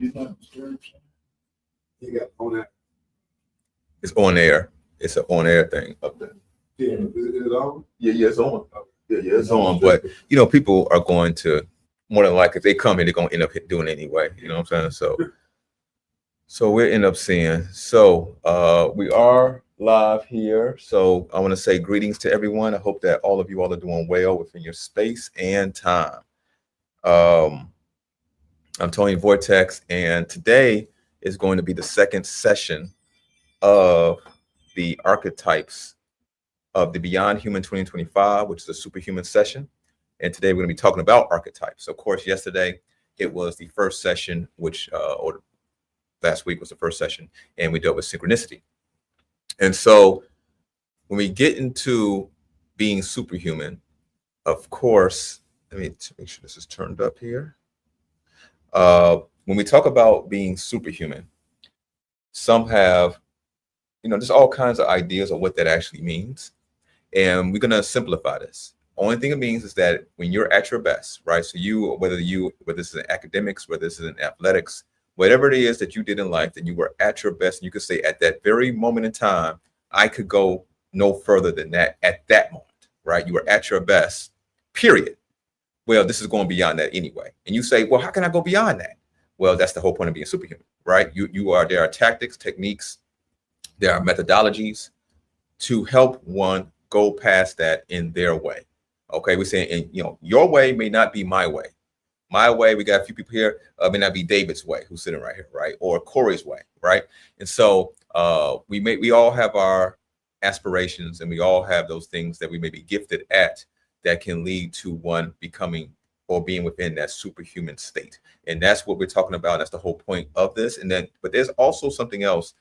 You got on that. It's on air. It's an on air thing up there. Yeah, is it on? Yeah, it's on. Yeah, it's on. But people are going to more than likely if they come here, they're gonna end up doing it anyway. You know what I'm saying? So we'll end up seeing. So we are live here. So I want to say greetings to everyone. I hope that all of you all are doing well within your space and time. I'm Tony Vortex, and today is going to be the second session of the Archetypes of the Beyond Human 2025, which is a superhuman session. And today we're going to be talking about archetypes. Of course, yesterday it was the first session, or last week was the first session, and we dealt with synchronicity. And so when we get into being superhuman, of course, let me make sure this is turned up here. When we talk about being superhuman, some have, just all kinds of ideas of what that actually means. And we're going to simplify this. Only thing it means is that when you're at your best, right? So whether this is in academics, whether this is in athletics, whatever it is that you did in life, that you were at your best, and you could say at that very moment in time, I could go no further than that at that moment, right? You were at your best, period. Well, this is going beyond that anyway. And you say, well, how can I go beyond that? Well, that's the whole point of being superhuman, right? There are tactics, techniques, there are methodologies to help one go past that in their way. Okay, we're saying, your way may not be my way. My way, we got a few people here, may not be David's way, who's sitting right here, right? Or Corey's way, right? And so we all have our aspirations, and we all have those things that we may be gifted at that can lead to one becoming or being within that superhuman state. And that's what we're talking about. That's the whole point of this. But there's also something else.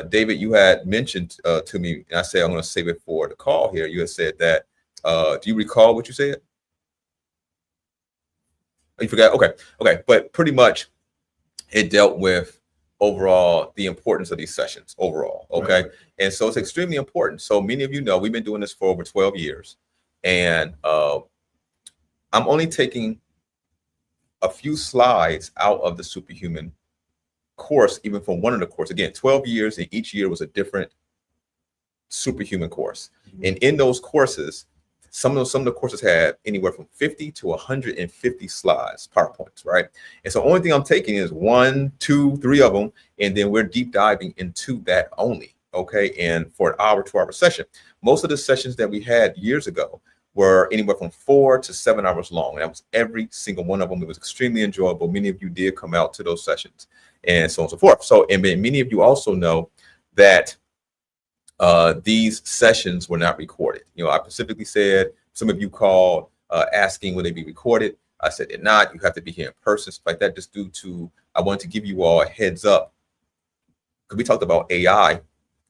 David, you had mentioned to me, and I said I'm going to save it for the call here. You had said that, do you recall what you said? You forgot? Okay. But pretty much it dealt with overall the importance of these sessions overall. Okay. Right. And so it's extremely important. So many of you know, we've been doing this for over 12 years. And I'm only taking a few slides out of the superhuman course, even from one of the courses. Again, 12 years, and each year was a different superhuman course. Mm-hmm. And in those courses, some of the courses had anywhere from 50 to 150 slides, PowerPoints, right? And so the only thing I'm taking is 1, 2, 3 of them, and then we're deep diving into that only, okay? And for an hour, 2-hour session. Most of the sessions that we had years ago were anywhere from 4 to 7 hours long. And that was every single one of them. It was extremely enjoyable. Many of you did come out to those sessions and so on and so forth. So, and many of you also know that these sessions were not recorded. I specifically said, some of you called asking will they be recorded. I said they're not. You have to be here in person, stuff like that, just due to, I wanted to give you all a heads up. Because we talked about AI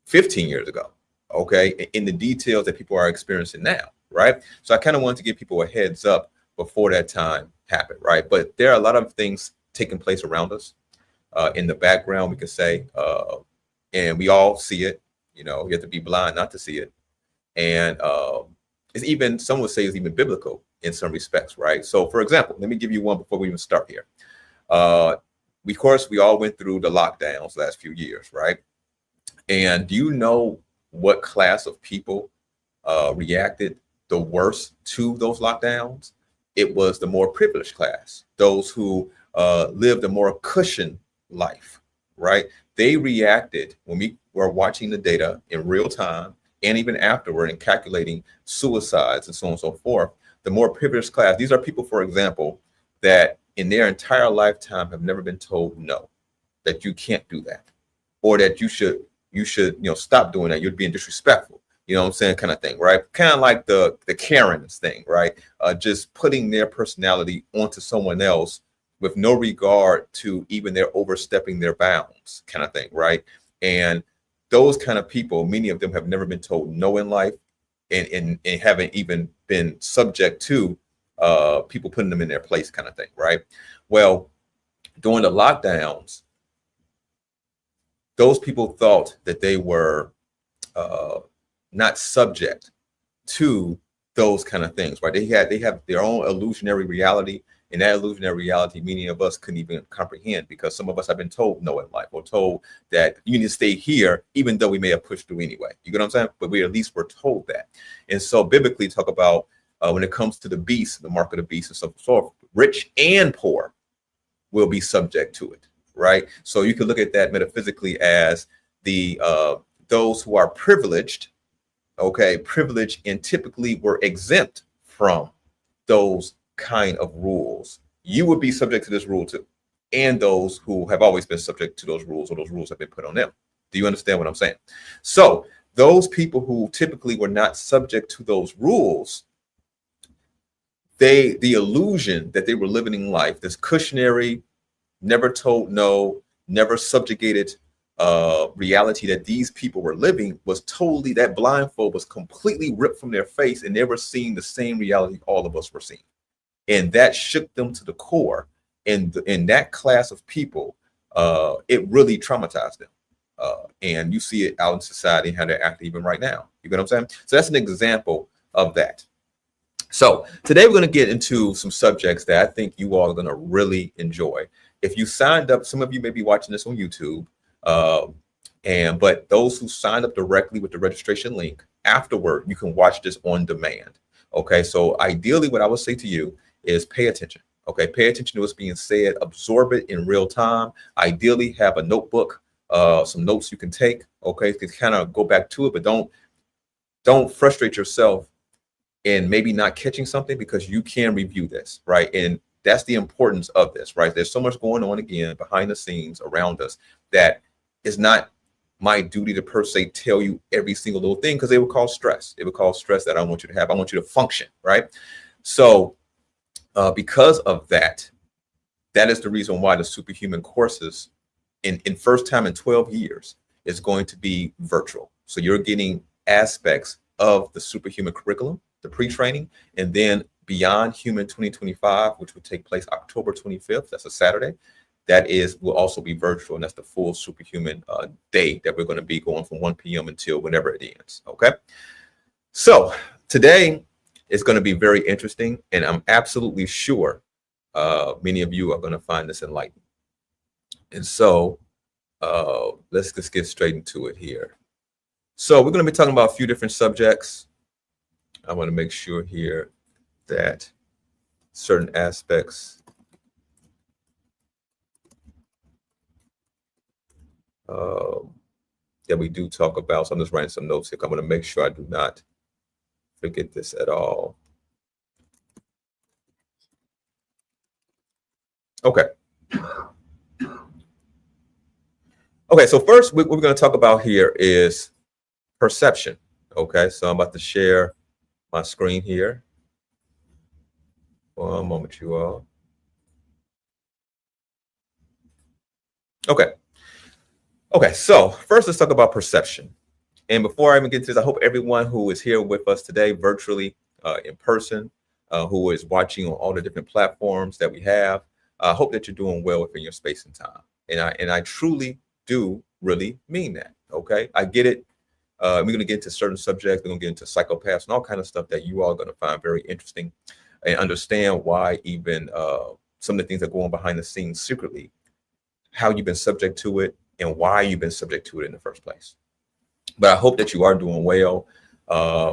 15 years ago, okay, in the details that people are experiencing now. Right. So I kind of wanted to give people a heads up before that time happened. Right. But there are a lot of things taking place around us in the background, we could say, and we all see it. You have to be blind not to see it. And it's even, some would say it's even biblical in some respects. Right. So, for example, let me give you one before we even start here. Of course, we all went through the lockdowns last few years. Right. And do you know what class of people reacted the worst to those lockdowns? It was the more privileged class, those who lived a more cushioned life, right? They reacted when we were watching the data in real time, and even afterward, and calculating suicides and so on and so forth. The more privileged class, these are people, for example, that in their entire lifetime have never been told no, that you can't do that, or that you should stop doing that. You're being disrespectful. You know what I'm saying? Kind of thing, right? Kind of like the Karens thing, right? Just putting their personality onto someone else with no regard to even their overstepping their bounds, kind of thing, right? And those kind of people, many of them have never been told no in life, and haven't even been subject to people putting them in their place, kind of thing, right? Well, during the lockdowns, those people thought that they were not subject to those kind of things, right? They have their own illusionary reality, And that illusionary reality, many of us couldn't even comprehend, because some of us have been told no in life, or told that you need to stay here, even though we may have pushed through anyway. You get what I'm saying? But we at least were told that. And so biblically talk about when it comes to the beast, the mark of the beast and so forth, rich and poor will be subject to it, right? So you can look at that metaphysically as the those who are privileged, okay, privileged and typically were exempt from those kind of rules. You would be subject to this rule too, and those who have always been subject to those rules, or those rules have been put on them. Do you understand what I'm saying? So those people who typically were not subject to those rules, the illusion that they were living in life, this cussionary, never told no, never subjugated reality that these people were living, was totally, that blindfold was completely ripped from their face, and they were seeing the same reality all of us were seeing. And that shook them to the core. And in that class of people, it really traumatized them. And you see it out in society, how they're acting even right now. You get what I'm saying? So that's an example of that. So today we're going to get into some subjects that I think you all are going to really enjoy. If you signed up, some of you may be watching this on YouTube, but those who signed up directly with the registration link, afterward, you can watch this on demand. Okay, so ideally what I would say to you is pay attention. Okay, pay attention to what's being said, absorb it in real time. Ideally have a notebook, some notes you can take, okay, to kind of go back to it, but don't frustrate yourself and maybe not catching something, because you can review this, right? And that's the importance of this, right? There's so much going on again behind the scenes around us that is not my duty to per se tell you every single little thing, because it would cause stress. It would cause stress that I don't want you to have. I want you to function, right? So because of that, that is the reason why the superhuman courses in first time in 12 years is going to be virtual. So you're getting aspects of the superhuman curriculum, the pre-training, and then Beyond Human 2025, which will take place October 25th. That's a Saturday. That will also be virtual, and that's the full superhuman day that we're going to be going from 1 p.m. until whenever it ends. Okay. So today is going to be very interesting, and I'm absolutely sure many of you are going to find this enlightening. And so let's just get straight into it here. So we're going to be talking about a few different subjects. I want to make sure here that certain aspects that we do talk about. So I'm just writing some notes here. I'm going to make sure I do not forget this at all. Okay. Okay, so first what we're going to talk about here is perception. Okay, so I'm about to share my screen here. One moment, you all. Okay. Okay, so first let's talk about perception. And before I even get to this, I hope everyone who is here with us today, virtually, in person, who is watching on all the different platforms that we have, I hope that you're doing well within your space and time. And I truly do really mean that. Okay, I get it. We're going to get into certain subjects. We're going to get into psychopaths and all kind of stuff that you all are going to find very interesting, and understand why even some of the things that go on behind the scenes secretly, how you've been subject to it, and why you've been subject to it in the first place. But I hope that you are doing well.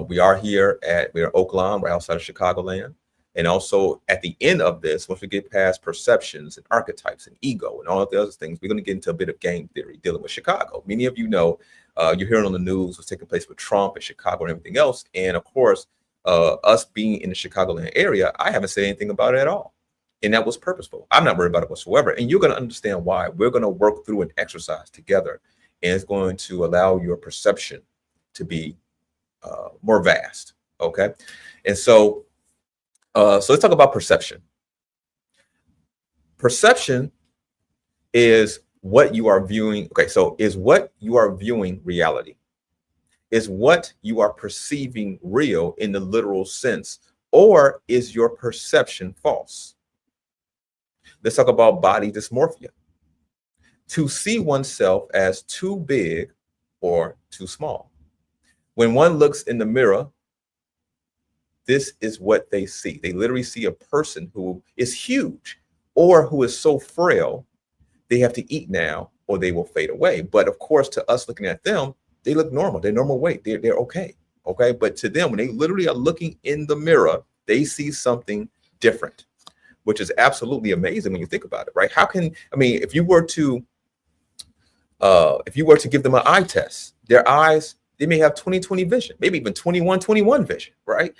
We are here we're Oak Lawn, right outside of Chicagoland. And also at the end of this, once we get past perceptions and archetypes and ego and all of the other things, we're going to get into a bit of game theory dealing with Chicago. Many of you know, you're hearing on the news what's taking place with Trump and Chicago and everything else. And of course, us being in the Chicagoland area, I haven't said anything about it at all. And that was purposeful. I'm not worried about it whatsoever. And you're going to understand why. We're going to work through an exercise together. And it's going to allow your perception to be more vast. Okay. And so let's talk about perception. Perception is what you are viewing. Okay, so is what you are viewing reality? Is what you are perceiving real in the literal sense, or is your perception false? Let's talk about body dysmorphia. To see oneself as too big or too small. When one looks in the mirror, this is what they see. They literally see a person who is huge or who is so frail, they have to eat now or they will fade away. But of course, to us looking at them, they look normal. They're normal weight. They're okay. Okay. But to them, when they literally are looking in the mirror, they see something different, which is absolutely amazing when you think about it, right? How can, I mean, if you were to give them an eye test, their eyes, they may have 20/20 vision, maybe even 21/21 vision, right?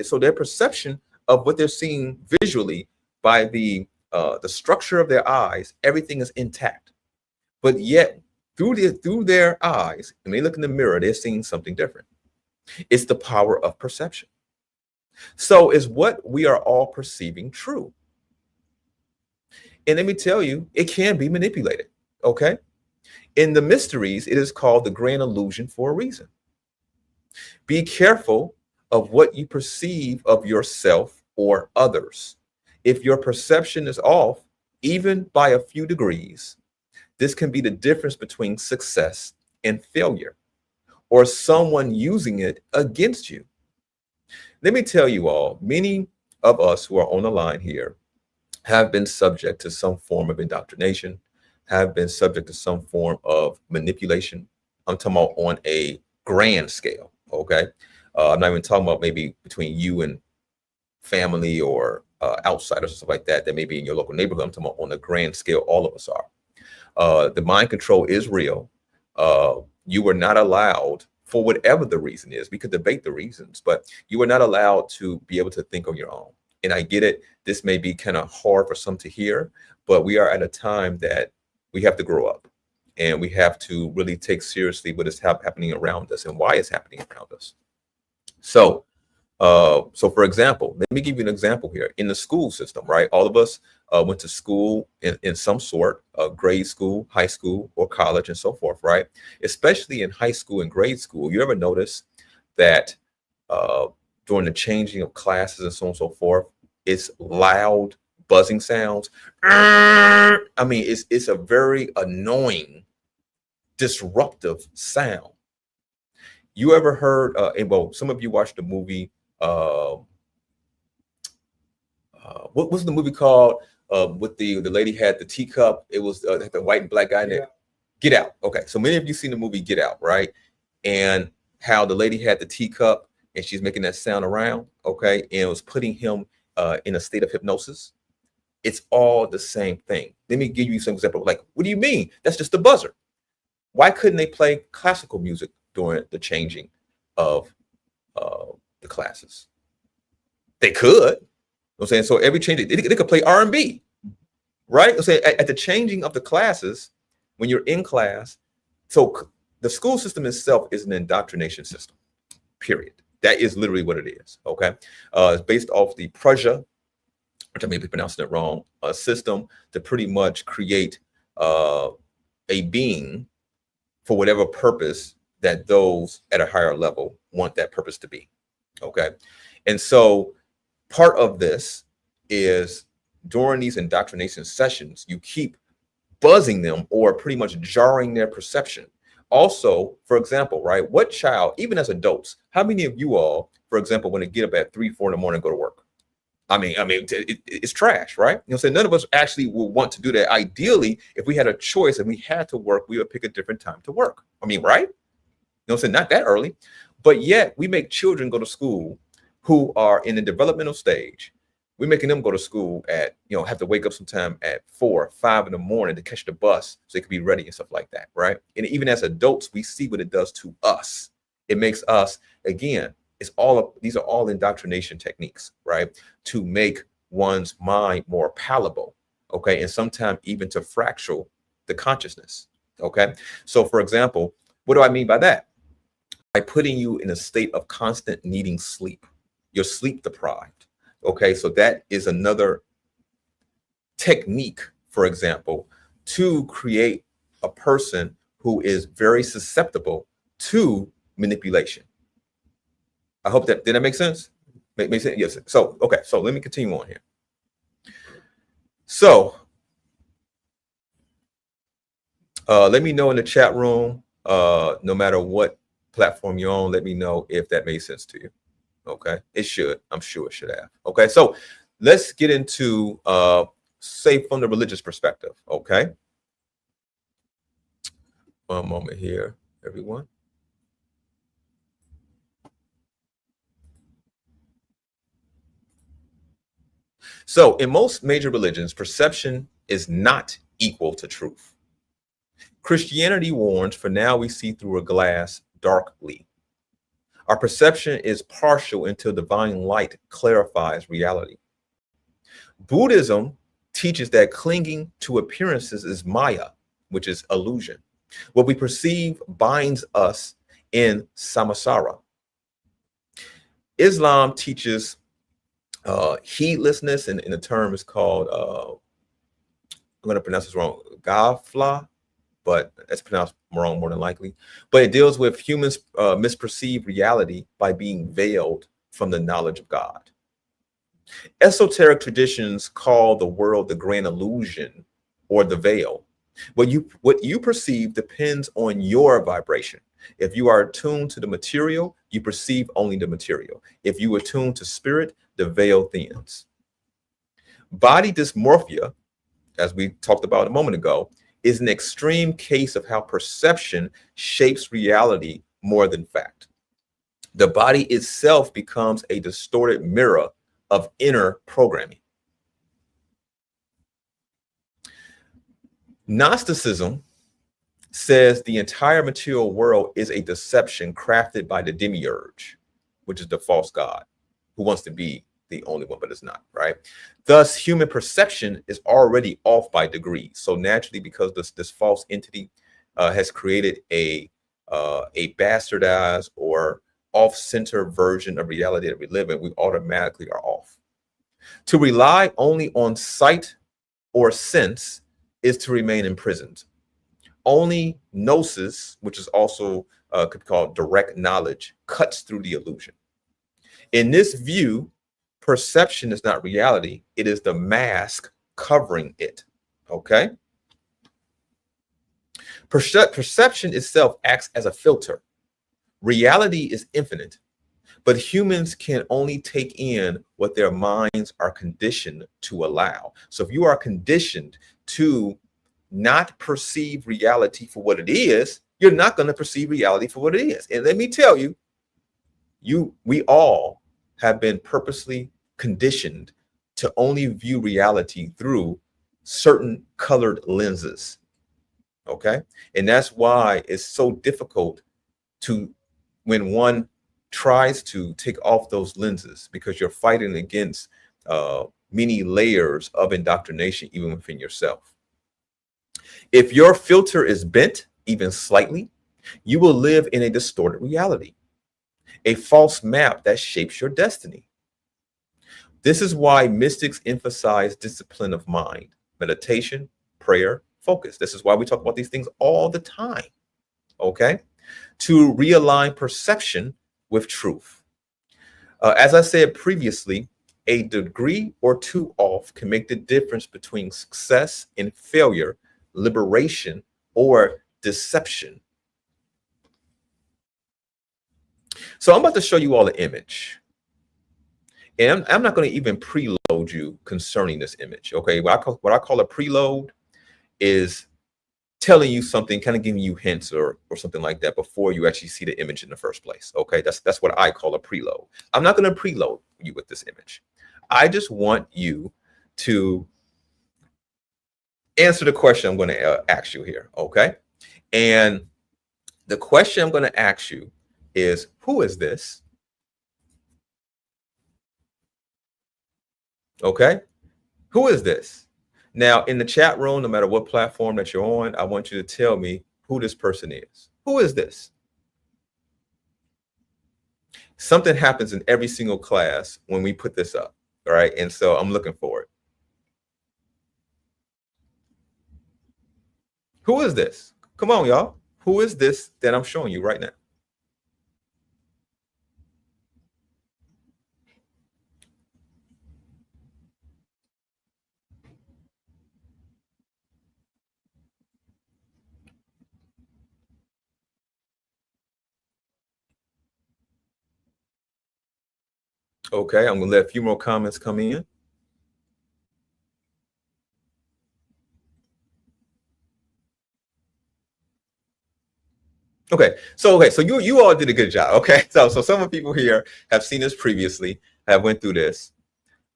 So their perception of what they're seeing visually by the structure of their eyes, everything is intact. But yet through their eyes, when they look in the mirror, they're seeing something different. It's the power of perception. So is what we are all perceiving true? And let me tell you, it can be manipulated, okay? In the mysteries, it is called the grand illusion for a reason. Be careful of what you perceive of yourself or others. If your perception is off, even by a few degrees, this can be the difference between success and failure, or someone using it against you. Let me tell you all, many of us who are on the line here have been subject to some form of indoctrination, have been subject to some form of manipulation. I'm talking about on a grand scale, okay? I'm not even talking about maybe between you and family or outsiders or stuff like that, that may be in your local neighborhood. I'm talking about on a grand scale, all of us are. The mind control is real. You were not allowed, for whatever the reason is, we could debate the reasons, but you were not allowed to be able to think on your own. And I get it, this may be kind of hard for some to hear, but we are at a time that we have to grow up and we have to really take seriously what is happening around us and why it's happening around us. So for example, let me give you an example here. In the school system, right? All of us went to school in some sort, grade school, high school, or college, and so forth, right? Especially in high school and grade school, you ever notice that during the changing of classes and so on and so forth, it's loud buzzing sounds. I mean, it's a very annoying, disruptive sound. You ever heard, and well, some of you watched the movie, what was the movie called? With the lady had the teacup. It was the white and black guy in there. Get Out. Okay, so many of you seen the movie Get Out, right? And how the lady had the teacup and she's making that sound around, okay? And it was putting him in a state of hypnosis. It's all the same thing. Let me give you some example. Like, what do you mean? That's just a buzzer. Why couldn't they play classical music during the changing of the classes? They could. You know what I'm saying? So every change, they could play R&B, right? I'm saying at the changing of the classes, when you're in class, so the school system itself is an indoctrination system, period. That is literally what it is, okay? It's based off the Prussia, which I may be pronouncing it wrong, a system to pretty much create a being for whatever purpose that those at a higher level want that purpose to be, okay? And so part of this is during these indoctrination sessions, you keep buzzing them or pretty much jarring their perception. Also, for example, right, what child, even as adults, how many of you all, for example, want to get up at 3, 4 in the morning and go to work? I mean, it's trash, right? You know, so none of us actually will want to do that. Ideally, if we had a choice and we had to work, we would pick a different time to work. I mean, right? You know, so not that early, but yet we make children go to school who are in the developmental stage. We're making them go to school at, you know, have to wake up sometime at 4, 5 in the morning to catch the bus so they can be ready and stuff like that, right? And even as adults, we see what it does to us. It makes us, again, these are all indoctrination techniques, right? To make one's mind more palatable, okay? And sometimes even to fracture the consciousness, okay? So for example, what do I mean by that? By putting you in a state of constant needing sleep. You're sleep deprived, okay? So that is another technique, for example, to create a person who is very susceptible to manipulation. I hope that, did that make sense? Make sense? Yes. So, okay. So let me continue on here. So let me know in the chat room, no matter what platform you're on, let me know if that made sense to you. Okay, it should. I'm sure it should have. Okay, so let's get into say from the religious perspective. Okay, one moment here, everyone. So, in most major religions, perception is not equal to truth. Christianity warns, for now we see through a glass darkly. Our perception is partial until divine light clarifies reality. Buddhism teaches that clinging to appearances is Maya, which is illusion. What we perceive binds us in samsara. Islam teaches heedlessness, and the term is called, I'm going to pronounce this wrong, gafla, but that's pronounced wrong more than likely. But it deals with humans misperceive reality by being veiled from the knowledge of God. Esoteric traditions call the world the grand illusion or the veil. What you perceive depends on your vibration. If you are attuned to the material, you perceive only the material. If you are attuned to spirit, the veil thins. Body dysmorphia, as we talked about a moment ago, is an extreme case of how perception shapes reality more than fact. The body itself becomes a distorted mirror of inner programming. Gnosticism says the entire material world is a deception crafted by the demiurge, which is the false god, who wants to be the only one, but it's not, right? Thus, human perception is already off by degrees. So naturally, because this false entity has created a bastardized or off-center version of reality that we live in, we automatically are off. To rely only on sight or sense is to remain imprisoned. Only gnosis, which is also could be called direct knowledge, cuts through the illusion. In this view, perception is not reality, it is the mask covering it. Okay? Perception itself acts as a filter. Reality is infinite, but humans can only take in what their minds are conditioned to allow. So if you are conditioned to not perceive reality for what it is, you're not going to perceive reality for what it is. And let me tell you, we all have been purposely conditioned to only view reality through certain colored lenses. Okay. And that's why it's so difficult to, when one tries to take off those lenses, because you're fighting against many layers of indoctrination, even within yourself. If your filter is bent even slightly, you will live in a distorted reality, a false map that shapes your destiny. This is why mystics emphasize discipline of mind, meditation, prayer, focus. This is why we talk about these things all the time, okay? To realign perception with truth. As I said previously, a degree or two off can make the difference between success and failure, liberation or deception. So I'm about to show you all an image. And I'm not going to even preload you concerning this image. Okay, what I call a preload is telling you something, kind of giving you hints or something like that before you actually see the image in the first place. Okay, that's what I call a preload. I'm not going to preload you with this image. I just want you to answer the question I'm going to ask you here. Okay, and the question I'm going to ask you is, who is this? Okay, who is this? Now, in the chat room, no matter what platform that you're on, I want you to tell me who this person is. Who is this? Something happens in every single class when we put this up, all right? And so I'm looking for it. Who is this? Come on, y'all. Who is this that I'm showing you right now? Okay, I'm gonna let a few more comments come in. So you all did a good job. Okay, so some of the people here have seen this previously, have went through this,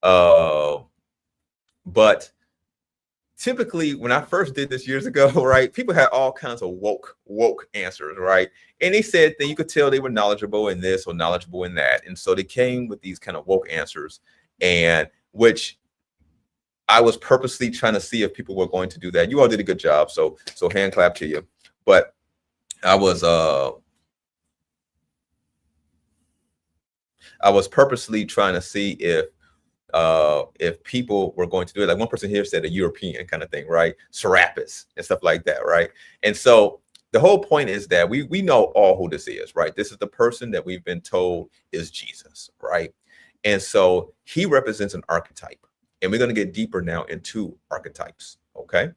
but typically when I first did this years ago, right, people had all kinds of woke answers, right? And they said that you could tell they were knowledgeable in this or knowledgeable in that. And so they came with these kind of woke answers, and which I was purposely trying to see if people were going to do that. You all did a good job. So hand clap to you. But I was purposely trying to see if people were going to do it. Like one person here said a European kind of thing, right? Serapis and stuff like that, right? And so the whole point is that we know all who this is, right? This is the person that we've been told is Jesus, right? And so he represents an archetype. And we're going to get deeper now into archetypes, okay?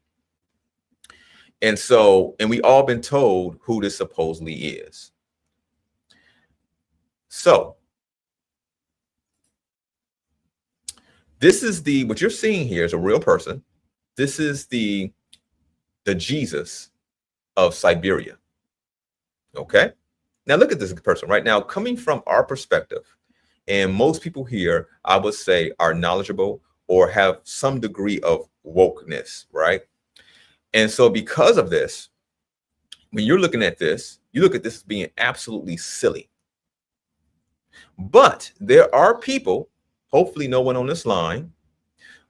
And so, and we all been told who this supposedly is. So this is what you're seeing here is a real person. This is the Jesus of Siberia. Okay. Now look at this person right now, coming from our perspective. And most people here, I would say, are knowledgeable or have some degree of wokeness, right? And so because of this, when you're looking at this, you look at this as being absolutely silly. But there are people, hopefully no one on this line,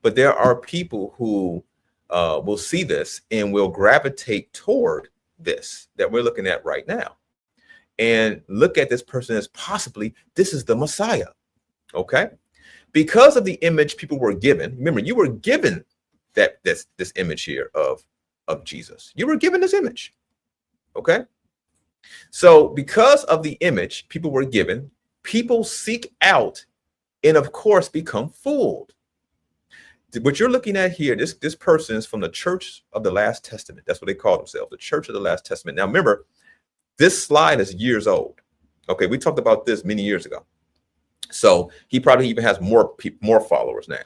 but there are people who will see this and will gravitate toward this that we're looking at right now. And look at this person as possibly this is the Messiah, okay? Because of the image people were given. Remember, you were given this image here of Jesus. You were given this image, okay? So because of the image people were given, people seek out and of course become fooled. What you're looking at here, this person is from the Church of the Last Testament. That's what they call themselves, the Church of the Last Testament. Now remember, this slide is years old. Okay, we talked about this many years ago. So he probably even has more followers now.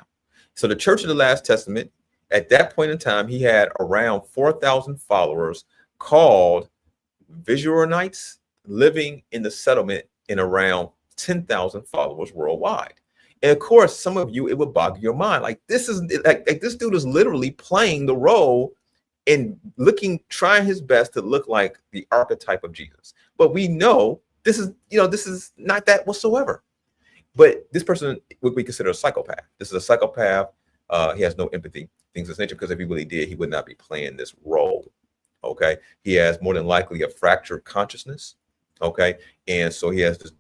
So the Church of the Last Testament, at that point in time, he had around 4,000 followers called Visualites, living in the settlement in around 10,000 followers worldwide. And of course, some of you, it would bog your mind. Like this is like this dude is literally playing the role and trying his best to look like the archetype of Jesus. But we know this is not that whatsoever. But this person would be considered a psychopath. This is a psychopath. He has no empathy, things of this nature, because if he really did, he would not be playing this role. Okay. He has more than likely a fractured consciousness. Okay. And so he has this,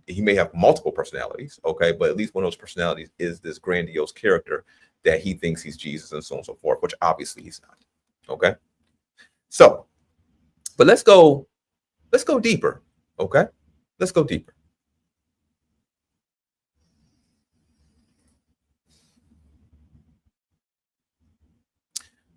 he may have multiple personalities. Okay. But at least one of those personalities is this grandiose character that he thinks he's Jesus and so on and so forth, which obviously he's not. Okay. So, but let's go deeper. Okay. Let's go deeper.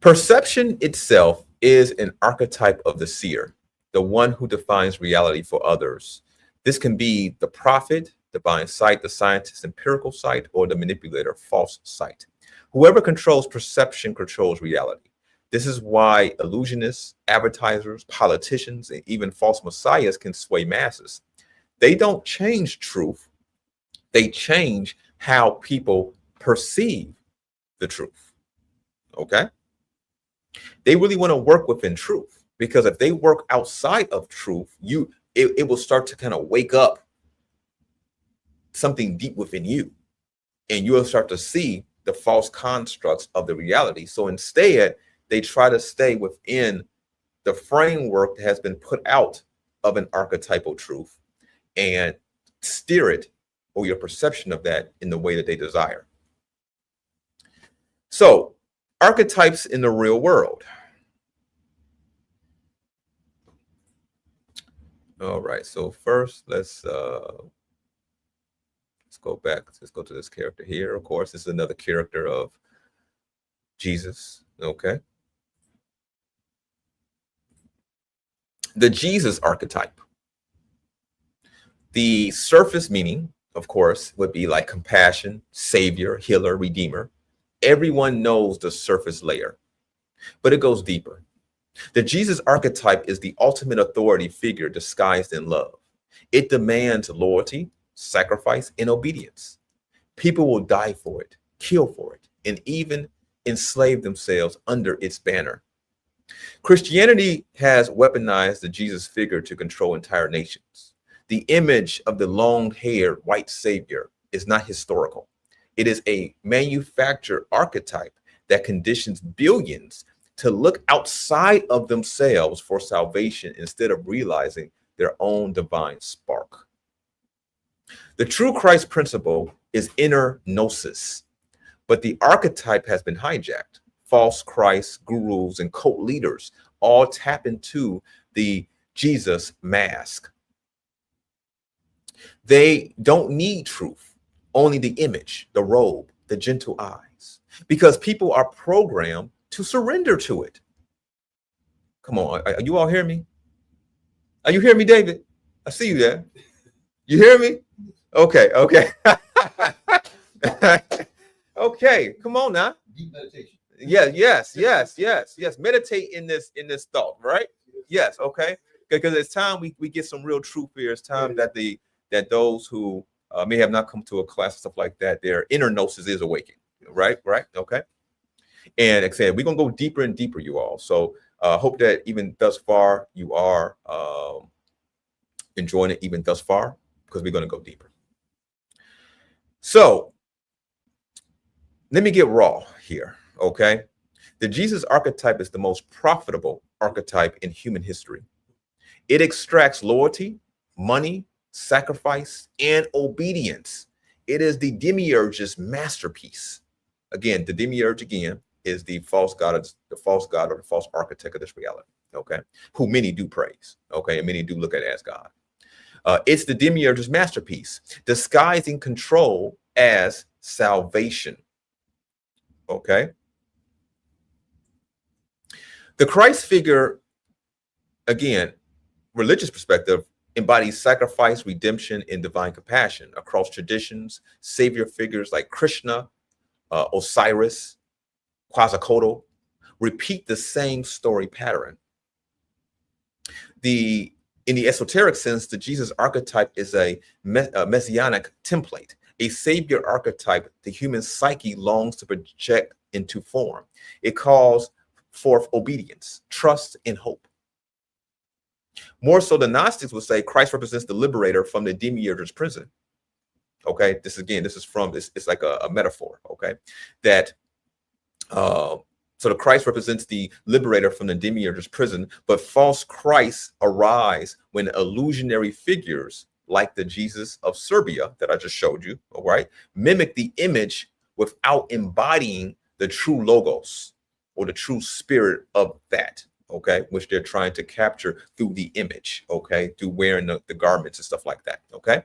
Perception itself is an archetype of the seer, the one who defines reality for others. This can be the prophet, divine sight, the scientist, empirical sight, or the manipulator, false sight. Whoever controls perception controls reality. This is why illusionists, advertisers, politicians, and even false messiahs can sway masses. They don't change truth. They change how people perceive the truth. Okay? They really want to work within truth, because if they work outside of truth, it will start to kind of wake up something deep within you, and you'll start to see the false constructs of the reality. So instead, they try to stay within the framework that has been put out of an archetypal truth and steer it, or your perception of that, in the way that they desire. So archetypes in the real world. All right, so first let's go back. Let's go to this character here. Of course, this is another character of Jesus. Okay. The Jesus archetype. The surface meaning of course, would be like compassion, savior, healer, redeemer. Everyone knows the surface layer, but it goes deeper. The Jesus archetype is the ultimate authority figure disguised in love. It demands loyalty, sacrifice, and obedience. People will die for it, kill for it, and even enslave themselves under its banner. Christianity has weaponized the Jesus figure to control entire nations. The image of the long-haired white savior is not historical. It is a manufactured archetype that conditions billions to look outside of themselves for salvation instead of realizing their own divine spark. The true Christ principle is inner gnosis, but the archetype has been hijacked. False Christs, gurus, and cult leaders all tap into the Jesus mask. They don't need truth, only the image, the robe, the gentle eyes, because people are programmed to surrender to it. Come on, are you all hear me? Are you hearing me, David? I see you there. You hear me? Okay. Okay, come on now. Deep meditation. Yeah, yes. Meditate in this thought, right? Yes, okay. Because it's time we get some real truth here. It's time that those who may have not come to a class and stuff like that, their inner gnosis is awakening. Right, okay. And like I said, we're gonna go deeper and deeper, you all. So hope that even thus far you are enjoying it even thus far, because we're gonna go deeper. So let me get raw here, okay? The Jesus archetype is the most profitable archetype in human history. It extracts loyalty, money, sacrifice, and obedience. It is the demiurge's masterpiece. Again, the demiurge is the false god or the false architect of this reality, okay? Who many do praise, okay? And many do look at as God. It's the demiurge's masterpiece, disguising control as salvation. Okay. The Christ figure, again, religious perspective, embodies sacrifice, redemption, and divine compassion across traditions. Savior figures like Krishna, Osiris, Quetzalcoatl repeat the same story pattern. In the esoteric sense, the Jesus archetype is a messianic template. A savior archetype the human psyche longs to project into form. It calls forth obedience, trust, and hope. More so, the Gnostics would say Christ represents the liberator from the demiurge's prison. Okay, this is from this. It's like a metaphor. Okay, that so the Christ represents the liberator from the demiurge's prison, but false Christs arise when illusionary figures like the Jesus of Serbia that I just showed you, all right, mimic the image without embodying the true logos or the true spirit of that, okay, which they're trying to capture through the image, okay, through wearing the garments and stuff like that, okay.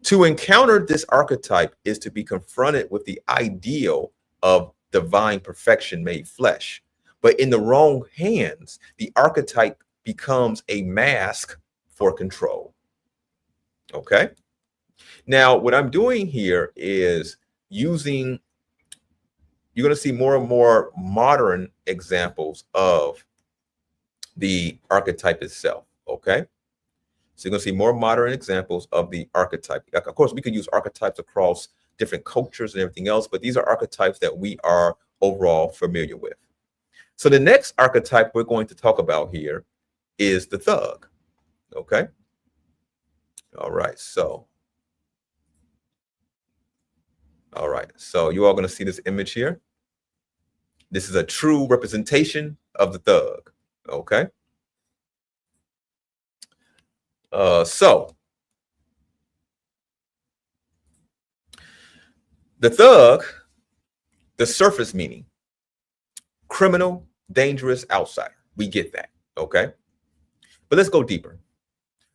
To encounter this archetype is to be confronted with the ideal of divine perfection made flesh. But in the wrong hands, the archetype becomes a mask for control. Okay. Now, what I'm doing here is using, you're going to see more and more modern examples of the archetype itself. Okay. So you're going to see more modern examples of the archetype. Of course, we can use archetypes across different cultures and everything else, but these are archetypes that we are overall familiar with. So the next archetype we're going to talk about here is the thug. Okay. All right. So you are going to see this image here. This is a true representation of the thug. Okay. So the thug, the surface meaning, criminal, dangerous, outsider. We get that. Okay. But let's go deeper.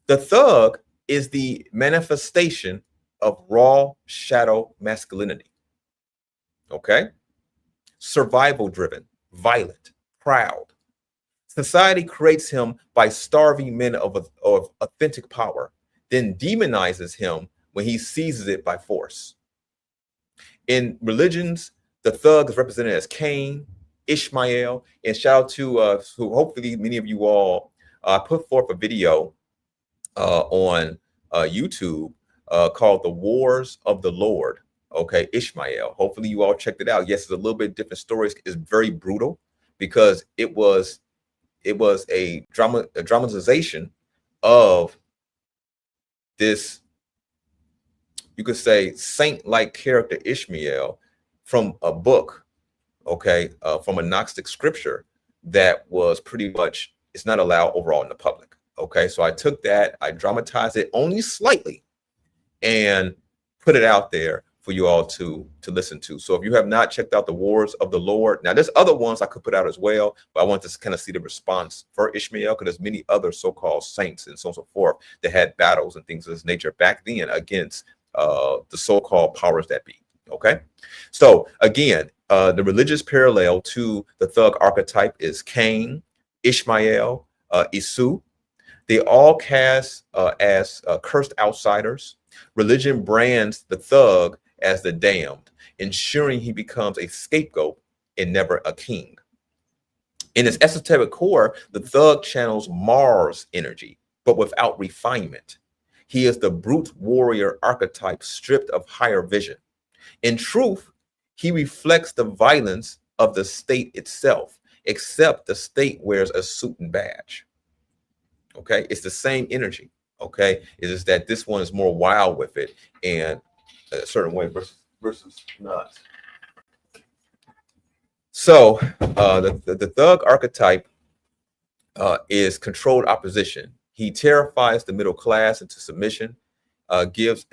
The thug is the manifestation of raw shadow masculinity. Okay. Survival driven, violent, proud. Society creates him by starving men of authentic power, then demonizes him when he seizes it by force. In religions, the thug is represented as Cain, Ishmael, and shout out to who hopefully many of you all put forth a video on YouTube called "The Wars of the Lord." Okay, Ishmael. Hopefully you all checked it out. Yes, it's a little bit different stories. It's very brutal because it was a dramatization of this, you could say, saint-like character Ishmael from a book, okay, from a Gnostic scripture that was pretty much, it's not allowed overall in the public. Okay, so I took that, I dramatized it only slightly and put it out there for you all to listen to. So if you have not checked out the Wars of the Lord, now there's other ones I could put out as well, but I want to kind of see the response for Ishmael, because there's many other so-called saints and so on and so forth that had battles and things of this nature back then against the so-called powers that be. Okay, so again, the religious parallel to the thug archetype is Cain, Ishmael, Esau. They all cast as cursed outsiders. Religion brands the thug as the damned, ensuring he becomes a scapegoat and never a king. In its esoteric core, the thug channels Mars energy, but without refinement. He is the brute warrior archetype stripped of higher vision. In truth, he reflects the violence of the state itself, except the state wears a suit and badge. Okay, it's the same energy. Okay, it's just that this one is more wild with it and a certain way versus not. So the thug archetype is controlled opposition. He terrifies the middle class into submission, gives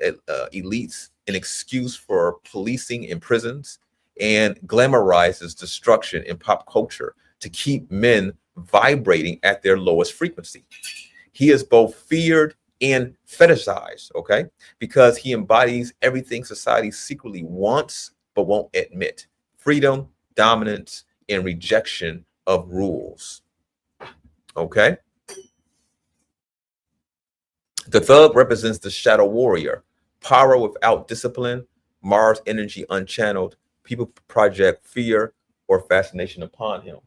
elites an excuse for policing in prisons, and glamorizes destruction in pop culture to keep men vibrating at their lowest frequency. He is both feared and fetishized, okay, because he embodies everything society secretly wants but won't admit: freedom, dominance, and rejection of rules. Okay. The thug represents the shadow warrior, power without discipline, Mars energy unchanneled. People project fear or fascination upon him.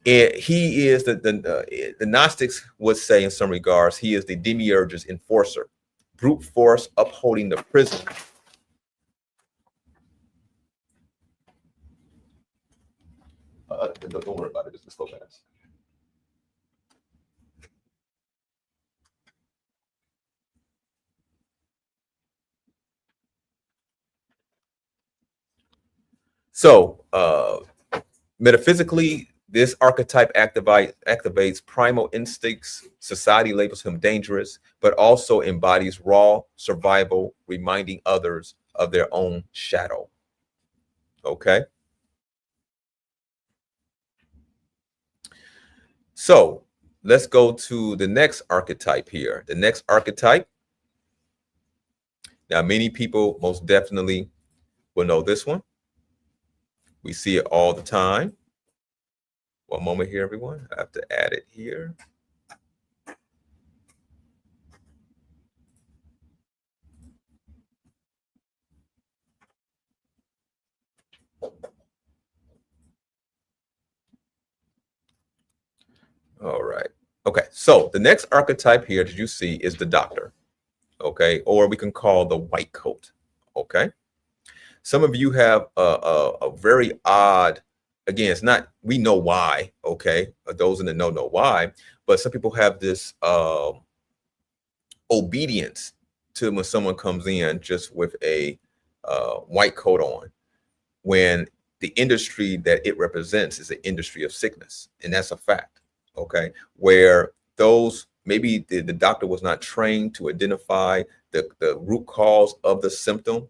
And he is the Gnostics would say in some regards, he is the demiurge's enforcer, brute force upholding the prison. Don't worry about it, just slow fast. So metaphysically, this archetype activates primal instincts. Society labels him dangerous, but also embodies raw survival, reminding others of their own shadow. Okay. So let's go to the next archetype here. The next archetype. Now, many people most definitely will know this one. We see it all the time. One moment here, everyone. I have to add it here. All right. Okay. So the next archetype here that you see is the doctor. Okay. Or we can call the white coat. Okay. Some of you have a very odd, again, it's not, we know why. Okay. Those in the know why, but some people have this obedience to when someone comes in just with a white coat on, when the industry that it represents is an industry of sickness. And that's a fact. Okay, where those, maybe the doctor was not trained to identify the root cause of the symptom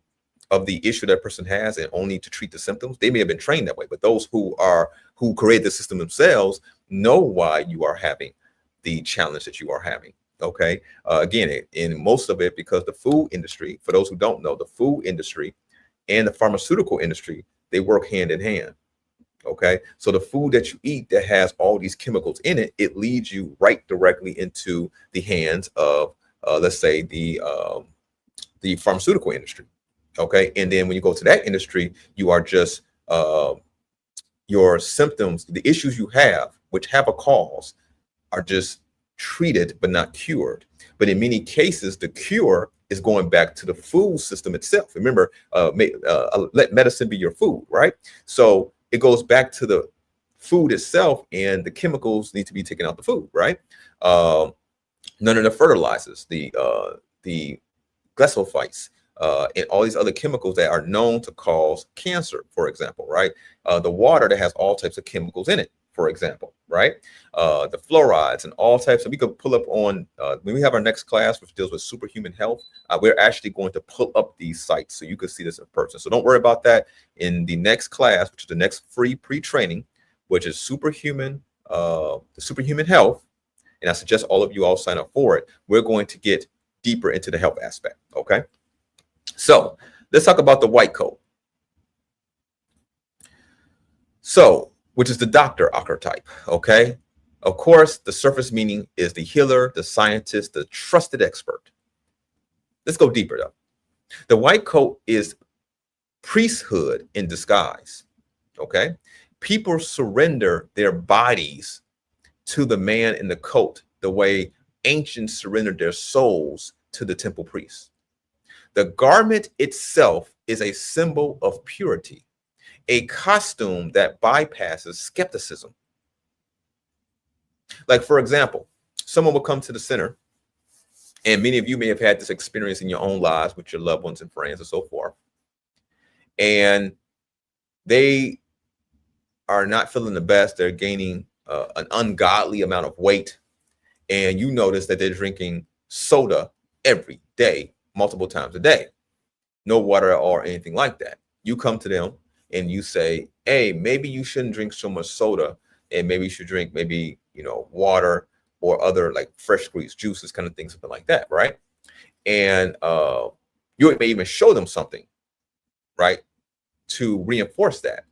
of the issue that person has, and only to treat the symptoms. They may have been trained that way, but those who create the system themselves know why you are having the challenge that you are having. Okay, again, in most of it, because the food industry, for those who don't know, the food industry and the pharmaceutical industry, they work hand in hand. Okay, so the food that you eat that has all these chemicals in it, it leads you right directly into the hands of let's say the pharmaceutical industry. Okay, and then when you go to that industry, you are just your symptoms, the issues you have, which have a cause, are just treated but not cured. But in many cases, the cure is going back to the food system itself. Remember, let medicine be your food, right? So it goes back to the food itself, and the chemicals need to be taken out the food, right? None of the fertilizers, the glyphosate, and all these other chemicals that are known to cause cancer, for example, right? The water that has all types of chemicals in it, for example, right? The fluorides and all types. So we could pull up on, when we have our next class, which deals with superhuman health, we're actually going to pull up these sites so you can see this in person. So don't worry about that. In the next class, which is the next free pre-training, which is superhuman, the superhuman health, and I suggest all of you all sign up for it. We're going to get deeper into the health aspect, okay? So let's talk about the white coat. So, which is the doctor archetype, okay? Of course, the surface meaning is the healer, the scientist, the trusted expert. Let's go deeper though. The white coat is priesthood in disguise, okay? People surrender their bodies to the man in the coat the way ancients surrendered their souls to the temple priests. The garment itself is a symbol of purity, a costume that bypasses skepticism. Like, for example, someone will come to the center, and many of you may have had this experience in your own lives with your loved ones and friends and so forth, and they are not feeling the best. They're gaining an ungodly amount of weight, and you notice that they're drinking soda every day, multiple times a day, no water or anything like that. You come to them and you say, hey, maybe you shouldn't drink so much soda, and maybe you should drink water or other like fresh squeezed juices, kind of things, something like that, right? And you may even show them something, right, to reinforce that.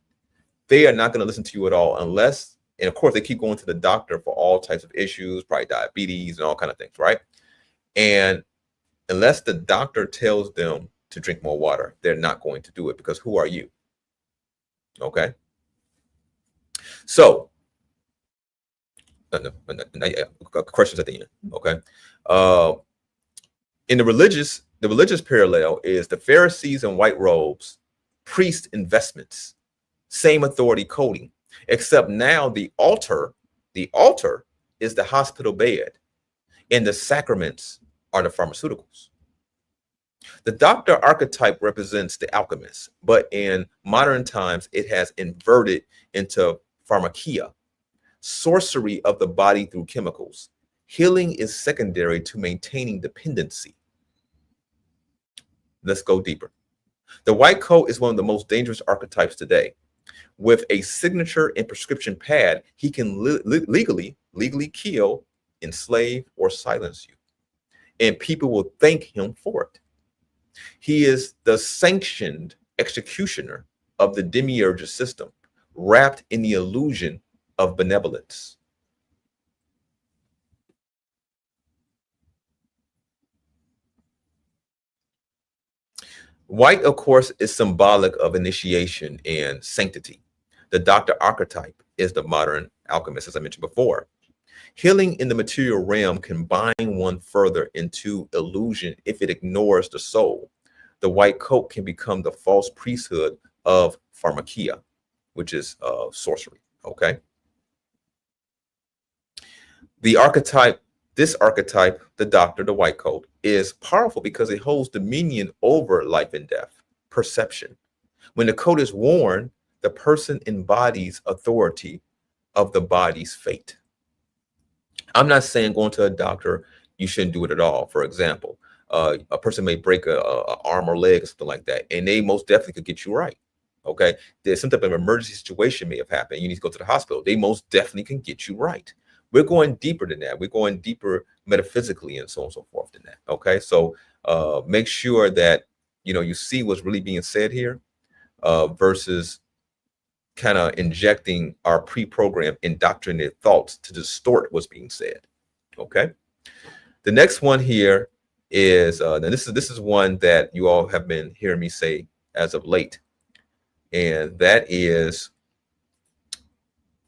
They are not going to listen to you at all unless, and of course, they keep going to the doctor for all types of issues, probably diabetes and all kind of things, right? And unless the doctor tells them to drink more water, they're not going to do it, because who are you? Okay. So, questions at the end. Okay. In the religious parallel is the Pharisees in white robes, priest investments, same authority coding, except now the altar is the hospital bed, and the sacraments are the pharmaceuticals. The doctor archetype represents the alchemist, but in modern times, it has inverted into pharmakia, sorcery of the body through chemicals. Healing is secondary to maintaining dependency. Let's go deeper. The white coat is one of the most dangerous archetypes today. With a signature and prescription pad, he can legally kill, enslave, or silence you, and people will thank him for it. He is the sanctioned executioner of the demiurge system, wrapped in the illusion of benevolence. White, of course, is symbolic of initiation and sanctity. The doctor archetype is the modern alchemist, as I mentioned before. Healing in the material realm can bind one further into illusion if it ignores the soul. The white coat can become the false priesthood of pharmakia, which is sorcery. Okay. This archetype, the doctor, the white coat, is powerful because it holds dominion over life and death, perception. When the coat is worn, the person embodies authority of the body's fate. I'm not saying going to a doctor, you shouldn't do it at all. For example, a person may break a arm or leg or something like that, and they most definitely could get you right. Okay. There's some type of emergency situation may have happened. You need to go to the hospital. They most definitely can get you right. We're going deeper than that. We're going deeper metaphysically and so on and so forth than that. Okay. So make sure that, you see what's really being said here versus kind of injecting our pre-programmed indoctrinated thoughts to distort what's being said. Okay. The next one here is now this is one that you all have been hearing me say as of late, and that is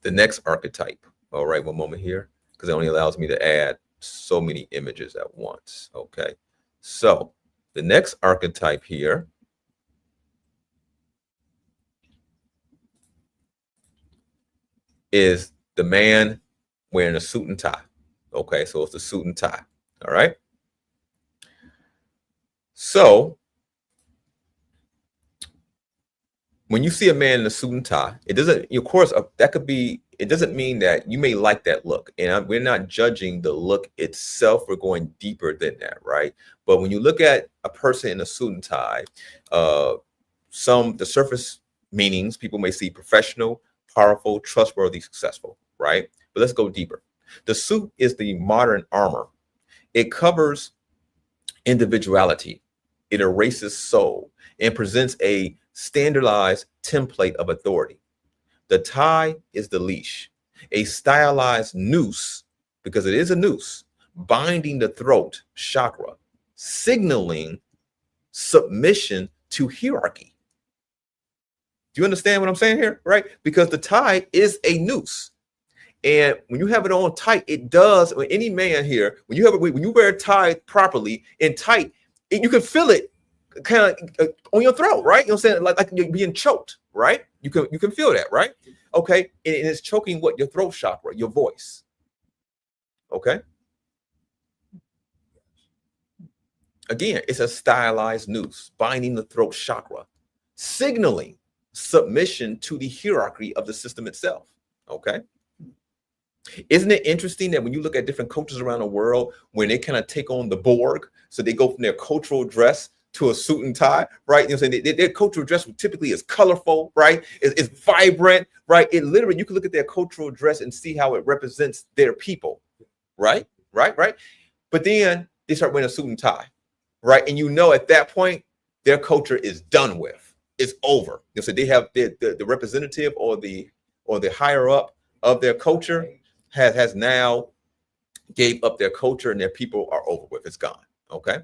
the next archetype. All right, one moment here, because it only allows me to add so many images at once. Okay, so the next archetype here is the man wearing a suit and tie. Okay, so it's the suit and tie. All right. So when you see a man in a suit and tie, it doesn't, of course, that could be, it doesn't mean that you may like that look. And we're not judging the look itself. We're going deeper than that, right? But when you look at a person in a suit and tie, the surface meanings, people may see professional, powerful, trustworthy, successful, right? But let's go deeper. The suit is the modern armor. It covers individuality. It erases soul and presents a standardized template of authority. The tie is the leash, a stylized noose, because it is a noose, binding the throat chakra, signaling submission to hierarchy. Do you understand what I'm saying here? Right? Because the tie is a noose. And when you have it on tight, it does, when any man here, when you wear it tied properly and tight, you can feel it kind of on your throat, right? You know what I'm saying? Like you're being choked, right? You can feel that, right? Okay. And it's choking what? Your throat chakra, your voice. Okay. Again, it's a stylized noose binding the throat chakra, signaling submission to the hierarchy of the system itself. Okay. Isn't it interesting that when you look at different cultures around the world, when they kind of take on the Borg, so they go from their cultural dress to a suit and tie, right? You know what I'm saying? Their cultural dress typically is colorful, right? It's vibrant, right? It literally, you can look at their cultural dress and see how it represents their people, right? Right. But then they start wearing a suit and tie, right? And you know, at that point, their culture is done with. It's over. You know, so they have the representative or the higher up of their culture has now gave up their culture, and their people are over with. It's gone. Okay.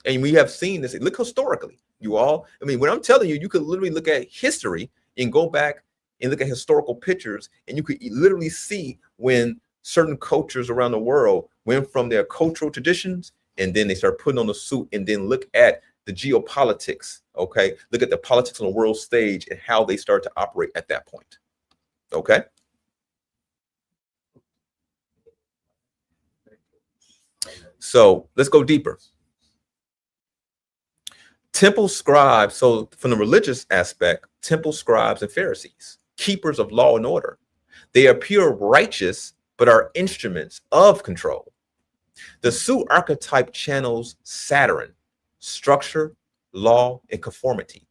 And we have seen this. Look historically, you all. I mean, when I'm telling you, you could literally look at history and go back and look at historical pictures, and you could literally see when certain cultures around the world went from their cultural traditions, and then they start putting on the suit, and then look at the geopolitics. Okay. Look at the politics on the world stage and how they start to operate at that point. Okay. So let's go deeper. Temple scribes, so from the religious aspect, temple scribes and Pharisees, keepers of law and order. They appear righteous, but are instruments of control. The suit archetype channels Saturn, structure, law, and conformity.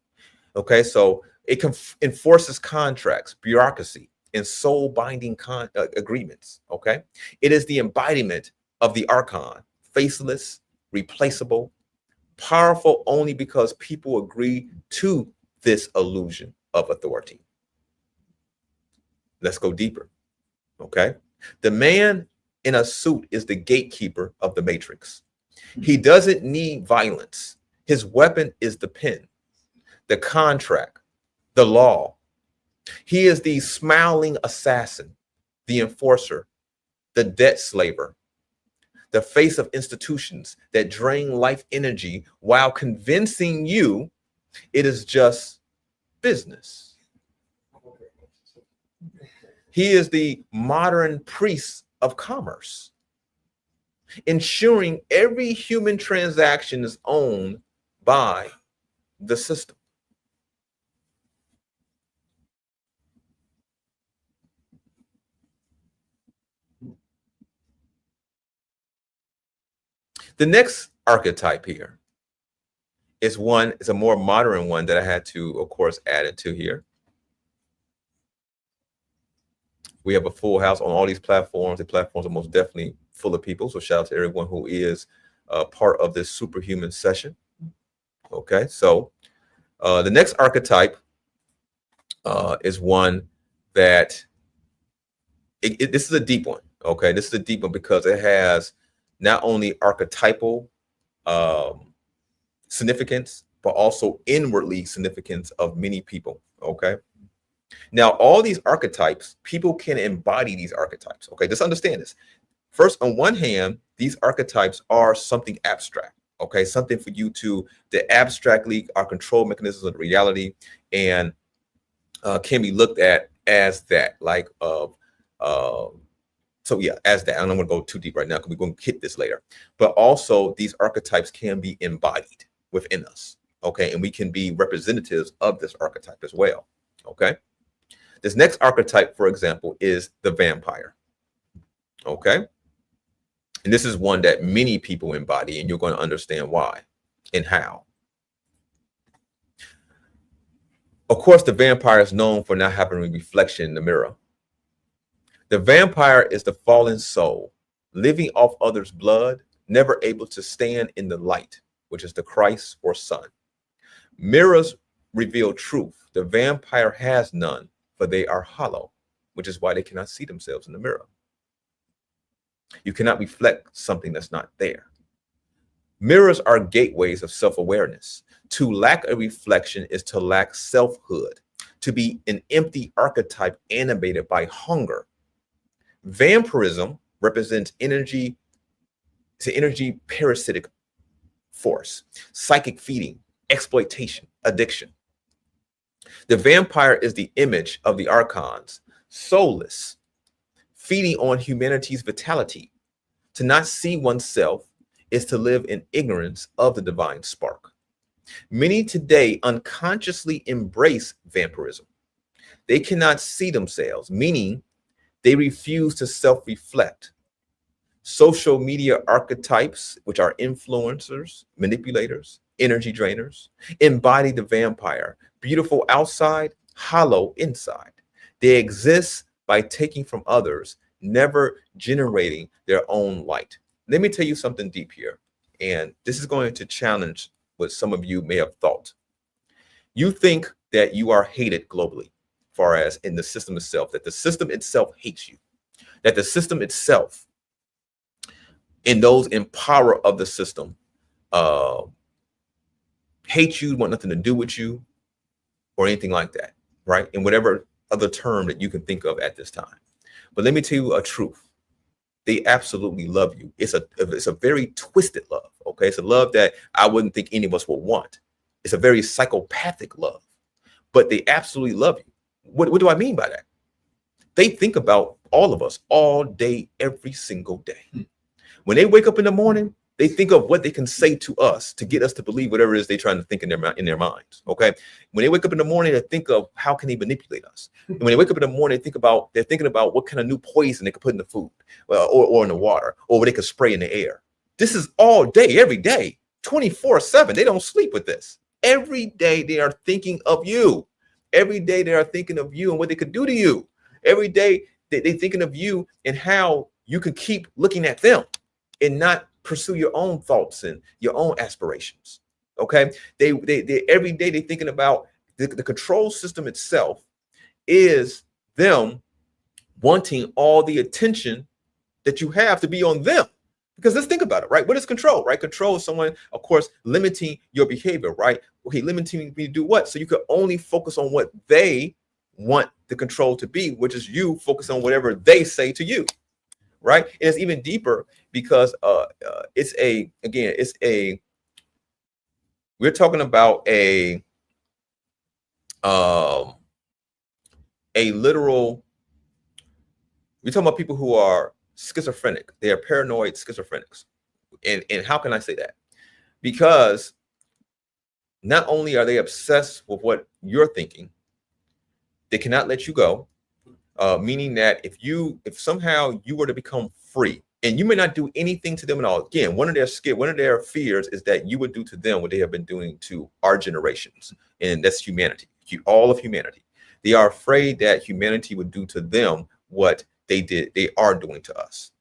Okay, so it enforces contracts, bureaucracy, and soul-binding agreements. Okay, it is the embodiment of the archon, faceless, replaceable, powerful only because people agree to this illusion of authority. Let's go deeper. Okay. The man in a suit is the gatekeeper of the matrix. He doesn't need violence. His weapon is the pen, the contract, the law. He is the smiling assassin, the enforcer, the debt slaver, the face of institutions that drain life energy while convincing you it is just business. He is the modern priest of commerce, ensuring every human transaction is owned by the system. The next archetype here is a more modern one that I had to, of course, add it to here. We have a full house on all these platforms. The platforms are most definitely full of people. So shout out to everyone who is part of this superhuman session. Okay, so the next archetype is one that this is a deep one. Okay, this is a deep one because it has not only archetypal significance, but also inwardly significance of many people. Okay. Now, all these archetypes, people can embody these archetypes. Okay. Just understand this. First, on one hand, these archetypes are something abstract. Okay. Something for you to abstractly are control mechanisms of reality and can be looked at as that, like so yeah, as that. I don't want to go too deep right now because we're going to hit this later. But also, these archetypes can be embodied within us. Okay, and we can be representatives of this archetype as well. Okay, this next archetype, for example, is the vampire. Okay, and this is one that many people embody, and you're going to understand why and how. Of course, the vampire is known for not having a reflection in the mirror. The vampire is the fallen soul, living off others' blood, never able to stand in the light, which is the Christ or sun. Mirrors reveal truth. The vampire has none, for they are hollow, which is why they cannot see themselves in the mirror. You cannot reflect something that's not there. Mirrors are gateways of self-awareness. To lack a reflection is to lack selfhood, to be an empty archetype animated by hunger. Vampirism represents energy, it's an energy parasitic force, psychic feeding, exploitation, addiction. The vampire is the image of the archons, soulless, feeding on humanity's vitality. To not see oneself is to live in ignorance of the divine spark. Many today unconsciously embrace vampirism. They cannot see themselves, meaning they refuse to self-reflect. Social media archetypes, which are influencers, manipulators, energy drainers, embody the vampire, beautiful outside, hollow inside. They exist by taking from others, never generating their own light. Let me tell you something deep here, and this is going to challenge what some of you may have thought. You think that you are hated globally, far as in the system itself, that the system itself hates you, that the system itself and those in power of the system hate you, want nothing to do with you, or anything like that, right? In whatever other term that you can think of at this time. But let me tell you a truth. They absolutely love you. It's a very twisted love, okay? It's a love that I wouldn't think any of us would want. It's a very psychopathic love, but they absolutely love you. What do I mean by that? They think about all of us all day, every single day. When they wake up in the morning, they think of what they can say to us to get us to believe whatever it is they're trying to think in their minds. Okay. When they wake up in the morning, they think of how can they manipulate us. And when they wake up in the morning, they're thinking about what kind of new poison they could put in the food or in the water, or what they could spray in the air. This is all day, every day, 24/7. They don't sleep with this. Every day they are thinking of you. Every day they are thinking of you and what they could do to you. Every day they're thinking of you and how you can keep looking at them and not pursue your own thoughts and your own aspirations. Okay. They every day they're thinking about the control system itself is them wanting all the attention that you have to be on them. Because let's think about it, right? What is control, right? Control is someone, of course, limiting your behavior, right? Okay, limiting me to do what? So you could only focus on what they want the control to be, which is you focus on whatever they say to you, right? And it's even deeper because we're talking about a literal, we're talking about people who are schizophrenic. They are paranoid schizophrenics. And how can I say that? Because not only are they obsessed with what you're thinking, they cannot let you go. Meaning that if somehow you were to become free, and you may not do anything to them at all. Again, one of their fears is that you would do to them what they have been doing to our generations, and that's humanity, all of humanity. They are afraid that humanity would do to them what they are doing to us.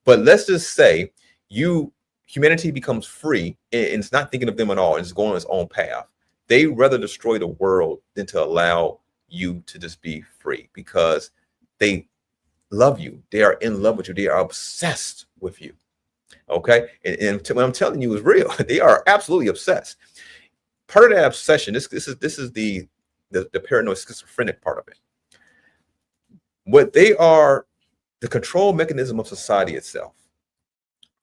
But let's just say humanity becomes free and it's not thinking of them at all, and it's going on its own path. They rather destroy the world than to allow you to just be free, because they love you. They are in love with you. They are obsessed with you. Okay. And what I'm telling you is real. They are absolutely obsessed. Part of that obsession, this is the paranoid schizophrenic part of it. What they are, the control mechanism of society itself,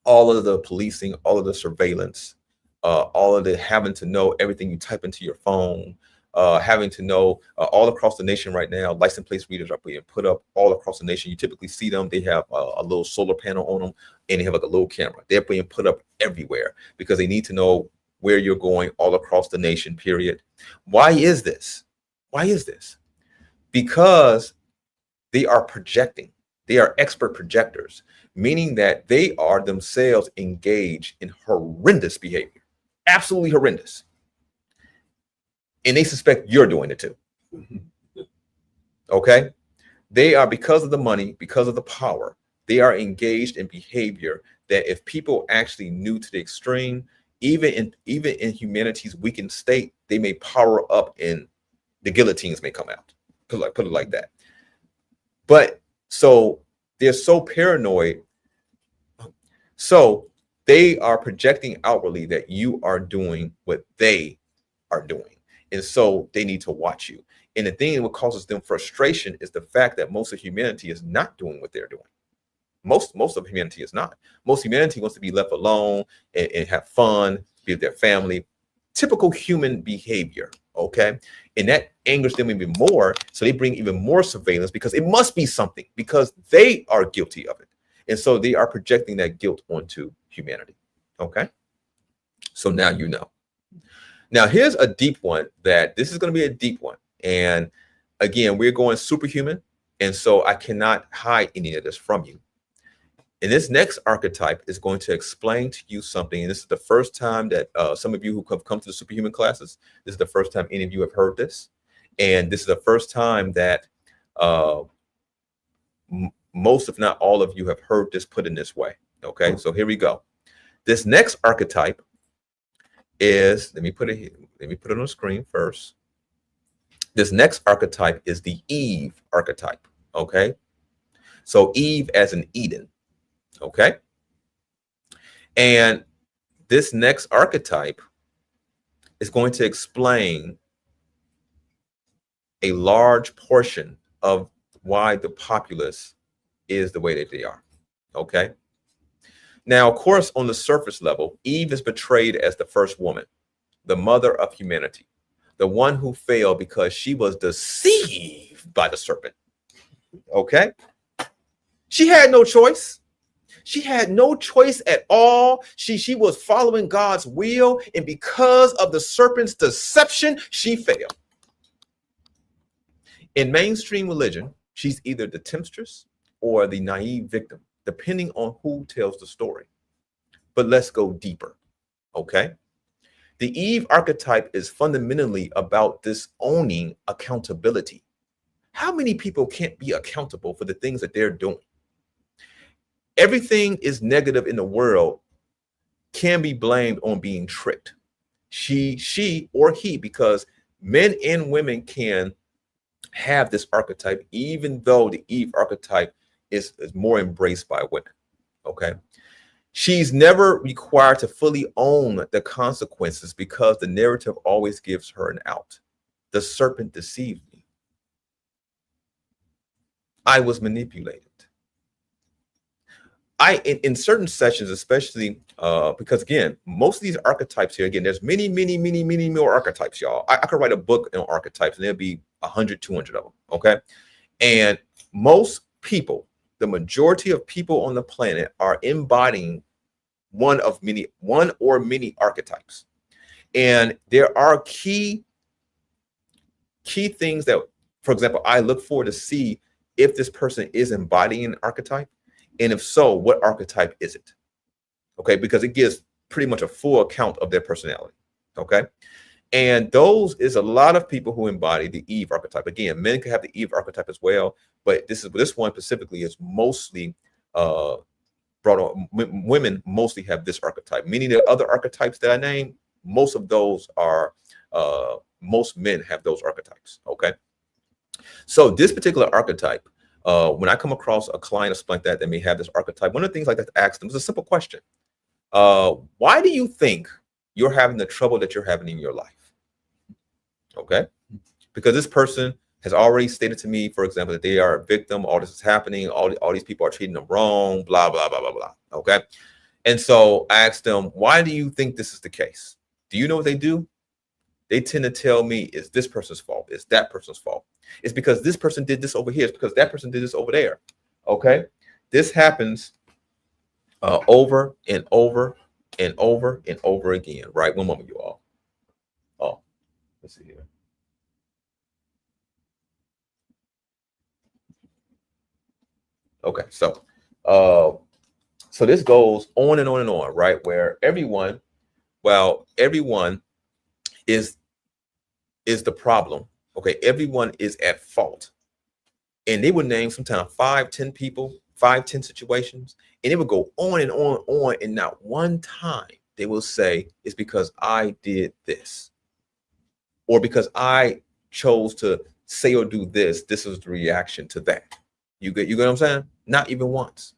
all of the policing, all of the surveillance, all of the having to know everything you type into your phone, having to know all across the nation right now, license plate readers are being put up all across the nation. You typically see them. They have a little solar panel on them, and they have like a little camera. They're being put up everywhere because they need to know where you're going all across the nation, period. Why is this? Why is this? Because they are projecting. They are expert projectors, meaning that they are themselves engaged in horrendous behavior, absolutely horrendous. And they suspect you're doing it too. Okay? They are, because of the money, because of the power, they are engaged in behavior that if people actually knew to the extreme, even in humanity's weakened state, they may power up and the guillotines may come out. Put it like that. But so they're so paranoid. So they are projecting outwardly that you are doing what they are doing. And so they need to watch you. And the thing that causes them frustration is the fact that most of humanity is not doing what they're doing. Most of humanity is not. Most humanity wants to be left alone and have fun, be with their family. Typical human behavior, okay? And that angers them even more. So they bring even more surveillance because it must be something, because they are guilty of it. And so they are projecting that guilt onto humanity, okay? So now you know. Now here's a deep one that this is going to be a deep one. And again, we're going superhuman. And so I cannot hide any of this from you. And this next archetype is going to explain to you something. And this is the first time that some of you who have come to the superhuman classes, this is the first time any of you have heard this. And this is the first time that most, if not all of you, have heard this put in this way. Okay, so here we go. This next archetype is, let me put it here. Let me put it on the screen first. This next archetype is the Eve archetype. Okay, so Eve as in Eden. Okay. And this next archetype is going to explain a large portion of why the populace is the way that they are. Okay. Now, of course, on the surface level, Eve is portrayed as the first woman, the mother of humanity, the one who failed because she was deceived by the serpent. Okay. She had no choice. She had no choice at all. She was following God's will, and because of the serpent's deception, she failed. In mainstream religion, she's either the temptress or the naive victim, depending on who tells the story. But let's go deeper, okay? The Eve archetype is fundamentally about disowning accountability. How many people can't be accountable for the things that they're doing? Everything is negative in the world can be blamed on being tricked. She or he, because men and women can have this archetype, even though the Eve archetype is more embraced by women. Okay. She's never required to fully own the consequences because the narrative always gives her an out. The serpent deceived me. I was manipulated. In certain sessions, especially because, again, most of these archetypes here, again, there's many more archetypes, y'all. I could write a book on archetypes and there'll be 100, 200 of them, okay? And most people, the majority of people on the planet are embodying one or many archetypes. And there are key things that, for example, I look for to see if this person is embodying an archetype. And if so, what archetype is it? Okay, because it gives pretty much a full account of their personality. Okay, and those is a lot of people who embody the Eve archetype. Again, men can have the Eve archetype as well, but this one specifically is mostly brought on. Women mostly have this archetype. Meaning the other archetypes that I named, most of those are most men have those archetypes. Okay, so this particular archetype. When I come across a client or something like that may have this archetype, one of the things I like to ask them is a simple question. Why do you think you're having the trouble that you're having in your life? Okay. Because this person has already stated to me, for example, that they are a victim. All this is happening. All these people are treating them wrong, blah, blah, blah, blah, blah. Okay. And so I asked them, why do you think this is the case? Do you know what they do? They tend to tell me it's this person's fault. It's that person's fault. It's because this person did this over here. It's because that person did this over there. Okay. This happens over and over and over and over again. Right. One moment, you all. Oh, let's see here. Okay. So this goes on and on and on, right? Where everyone is the problem. Okay, everyone is at fault. And they would name sometimes 5, 10 people, 5, 10 situations, and it would go on and on and on. And not one time they will say it's because I did this, or because I chose to say or do this. This was the reaction to that. You get what I'm saying? Not even once.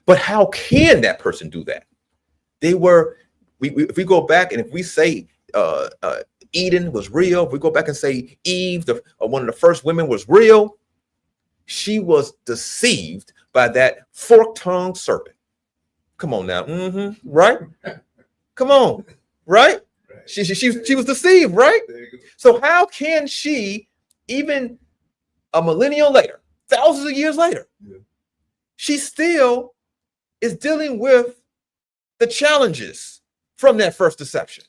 But how can that person do that? They were, if we go back and if we say Eden was real, if we go back and say Eve, one of the first women, was real, she was deceived by that fork-tongued serpent. Come on now, right? Come on, right? She was deceived, right? So how can she, even a millennium later, thousands of years later, she still is dealing with the challenges from that first deception,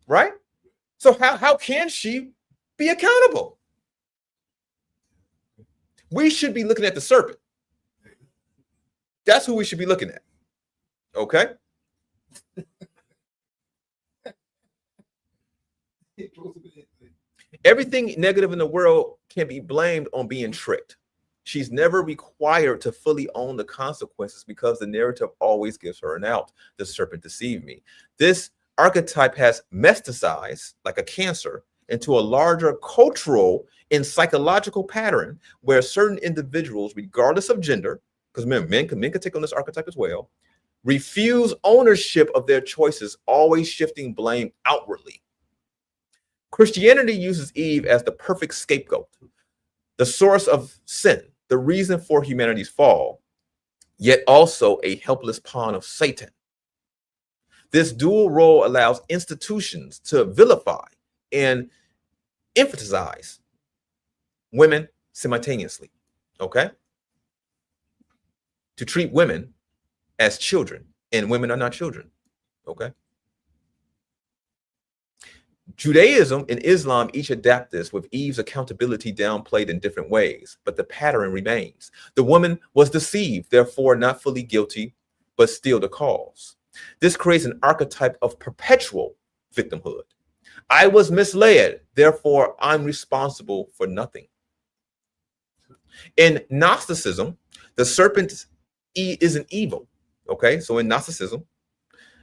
right? So how can she be accountable? We should be looking at the serpent. That's who we should be looking at. Okay? Everything negative in the world can be blamed on being tricked. She's never required to fully own the consequences because the narrative always gives her an out. The serpent deceived me. This archetype has metastasized like a cancer into a larger cultural and psychological pattern where certain individuals, regardless of gender, because remember, men can take on this archetype as well, refuse ownership of their choices, always shifting blame outwardly. Christianity uses Eve as the perfect scapegoat, the source of sin, the reason for humanity's fall, yet also a helpless pawn of Satan. This dual role allows institutions to vilify and emphasize women simultaneously, okay? To treat women as children, and women are not children, okay? Judaism and Islam each adapt this, with Eve's accountability downplayed in different ways, but the pattern remains. The woman was deceived, therefore not fully guilty, but still the cause. This creates an archetype of perpetual victimhood. I was misled, therefore I'm responsible for nothing. In Gnosticism, the serpent is an evil, okay? So in Gnosticism,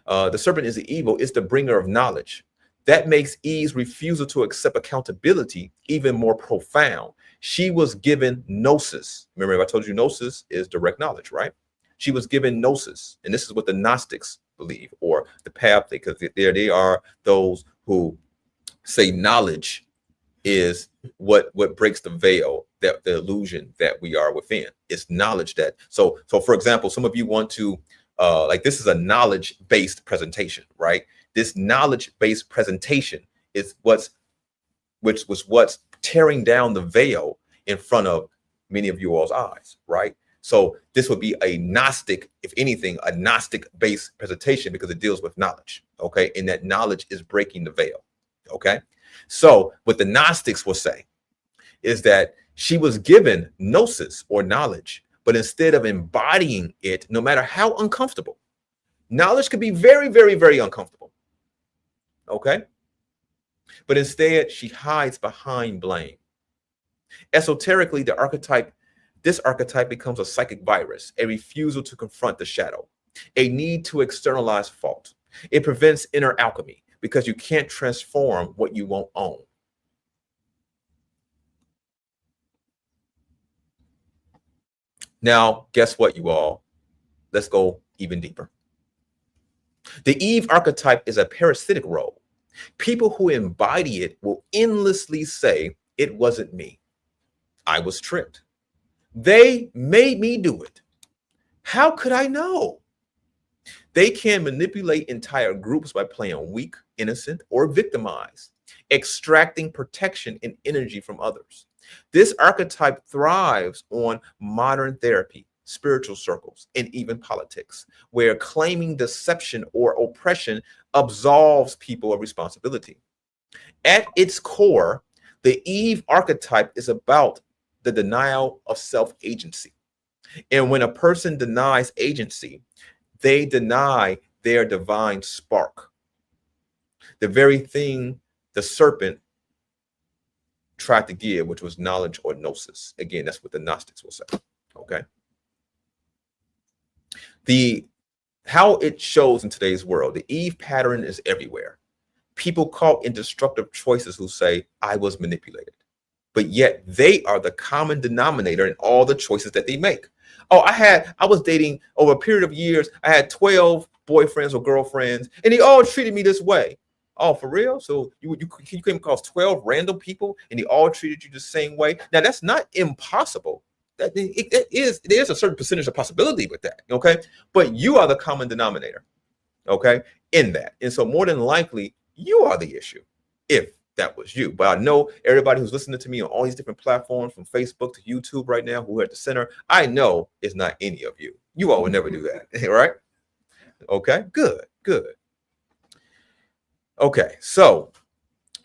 the serpent is the evil, it's the bringer of knowledge. That makes Eve's refusal to accept accountability even more profound. She was given gnosis. Remember, I told you gnosis is direct knowledge, right? She was given gnosis. And this is what the Gnostics believe, or the path, because there they are those who say knowledge is what breaks the veil, that the illusion that we are within. It's knowledge that, so for example, some of you want to, like, this is a knowledge-based presentation, right? This knowledge-based presentation is what's tearing down the veil in front of many of you all's eyes, right? So this would be a Gnostic, if anything, a Gnostic-based presentation, because it deals with knowledge, okay? And that knowledge is breaking the veil, okay? So what the Gnostics will say is that she was given gnosis, or knowledge, but instead of embodying it, no matter how uncomfortable, knowledge could be very, very, very uncomfortable, okay? But instead, she hides behind blame. Esoterically, this archetype becomes a psychic virus, a refusal to confront the shadow, a need to externalize fault. It prevents inner alchemy because you can't transform what you won't own. Now, guess what, you all? Let's go even deeper. The Eve archetype is a parasitic role. People who embody it will endlessly say, it wasn't me. I was tricked. They made me do it. How could I know? They can manipulate entire groups by playing weak, innocent, or victimized, extracting protection and energy from others. This archetype thrives on modern therapy, spiritual circles, and even politics, where claiming deception or oppression absolves people of responsibility. At its core, the Eve archetype is about the denial of self-agency. And when a person denies agency, they deny their divine spark, the very thing the serpent tried to give, which was knowledge or gnosis. Again, that's what the Gnostics will say. Okay. How it shows in today's world, the Eve pattern is everywhere. People caught in destructive choices who say, I was manipulated, but yet they are the common denominator in all the choices that they make. Oh, I was dating over a period of years. I had 12 boyfriends or girlfriends, and they all treated me this way. Oh, for real? So you came across 12 random people, and they all treated you the same way? Now, that's not impossible. There's a certain percentage of possibility with that, okay? But you are the common denominator, okay, in that. And so more than likely, you are the issue, if that was you. But I know everybody who's listening to me on all these different platforms, from Facebook to YouTube right now, who are at the center, I know it's not any of you. You all would never do that, right? Okay, good. Okay, so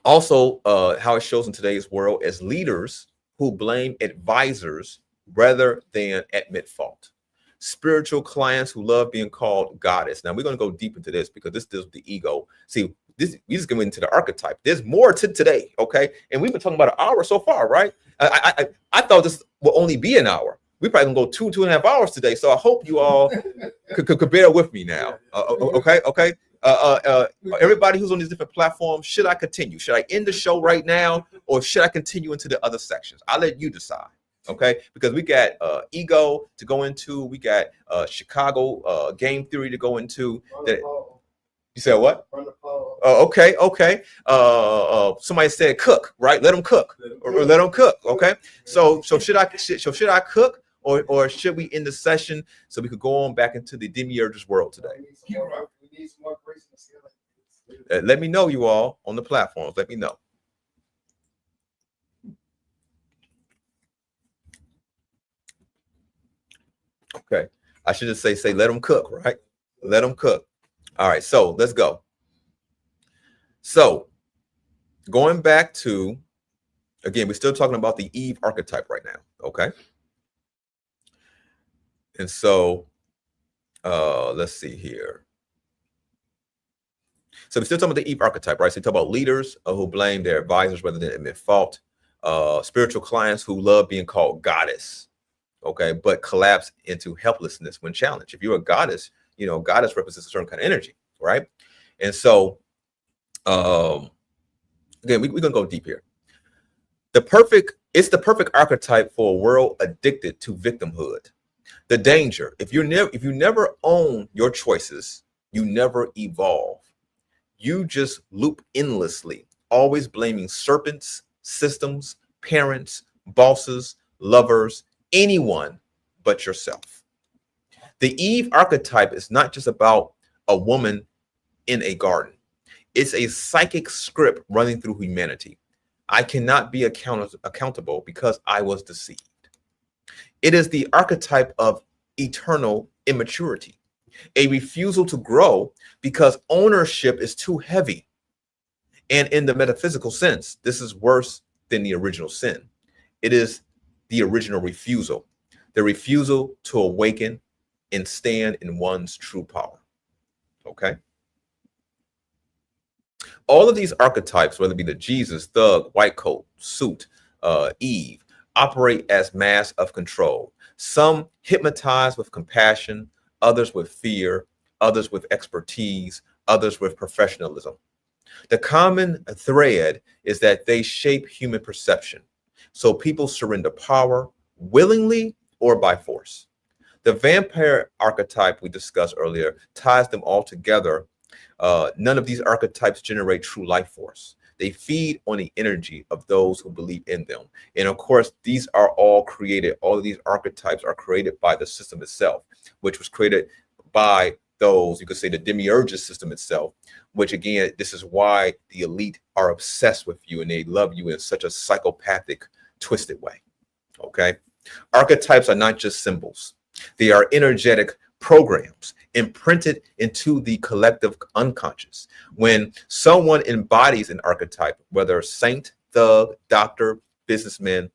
also how it shows in today's world as leaders who blame advisors rather than admit fault. Spiritual clients who love being called goddess. Now we're going to go deep into this because this deals with the ego. See, we just go into the archetype. There's more to today, okay? And we've been talking about an hour so far, right? I thought this will only be an hour. We probably gonna go 2.5 hours today. So I hope you all could bear with me now. Okay. Everybody who's on these different platforms, should I continue? Should I end the show right now, or should I continue into the other sections? I'll let you decide. Okay, because we got ego to go into, we got Chicago game theory to go into. You said what? Okay. Somebody said cook, right? Let them cook, or let them cook. Okay. So should I cook, or should we end the session so we could go on back into the demiurge's world today? Let me know, you all on the platforms. Let me know. Okay. I should just say let them cook, right? Let them cook. All right, so let's go. So going back to, again, we're still talking about the Eve archetype right now, okay? And so let's see here. So we're still talking about the Eve archetype, right? So we talk about leaders who blame their advisors rather than admit fault. Spiritual clients who love being called goddess, okay, but collapse into helplessness when challenged. If you're a goddess, you know, goddess represents a certain kind of energy, right? And so, again, we're gonna go deep here. It's the perfect archetype for a world addicted to victimhood. The danger: if you never own your choices, you never evolve. You just loop endlessly, always blaming serpents, systems, parents, bosses, lovers, anyone but yourself. The Eve archetype is not just about a woman in a garden. It's a psychic script running through humanity. I cannot be accountable because I was deceived. It is the archetype of eternal immaturity, a refusal to grow because ownership is too heavy. And in the metaphysical sense, this is worse than the original sin. It is the original refusal, the refusal to awaken and stand in one's true power. Okay. All of these archetypes, whether it be the Jesus, thug, white coat, suit, Eve, operate as masks of control. Some hypnotize with compassion, others with fear, others with expertise, others with professionalism. The common thread is that they shape human perception. So people surrender power willingly or by force. The vampire archetype we discussed earlier ties them all together. None of these archetypes generate true life force. They feed on the energy of those who believe in them. And of course, these are all created. All of these archetypes are created by the system itself, which was created by those, you could say, the demiurge's system itself, which again, this is why the elite are obsessed with you and they love you in such a psychopathic, twisted way. Okay. Archetypes are not just symbols. They are energetic programs imprinted into the collective unconscious. When someone embodies an archetype, whether saint, thug, doctor, businessman,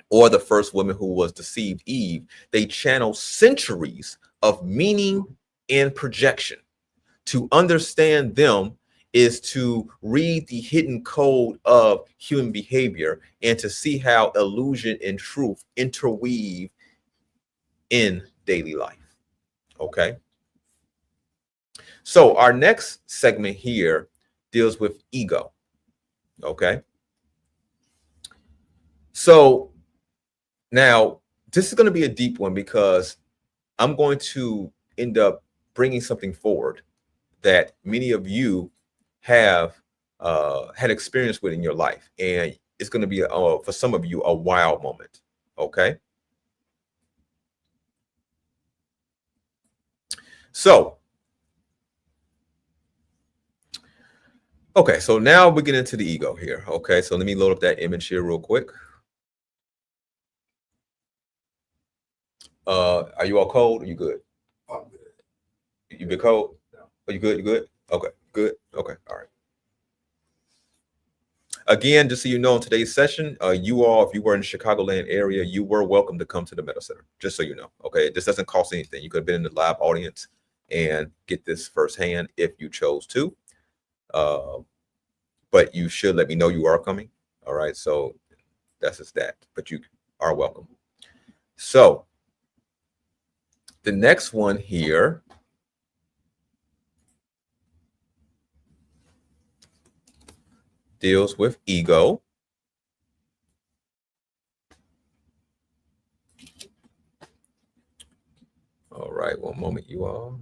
or the first woman who was deceived, Eve, they channel centuries of meaning and projection. To understand them is to read the hidden code of human behavior and to see how illusion and truth interweave in daily life. Okay. So our next segment here deals with ego. Okay. So now this is going to be a deep one because I'm going to end up bringing something forward that many of you have had experience with in your life. And it's going to be, for some of you, a wild moment. Okay. So, okay, so now we get into the ego here. Okay, so let me load up that image here real quick. Are you all cold? Are you good? I'm good. You been cold? No. Are you good? You good? Okay, good. Okay, all right. Again, just so you know, in today's session, you all, if you were in the Chicagoland area, you were welcome to come to the Metaphysician, just so you know. Okay, this doesn't cost anything. You could have been in the live audience and get this firsthand if you chose to. But you should let me know you are coming. All right, so that's just that, but you are welcome. So the next one here deals with ego. All right, one moment, you all.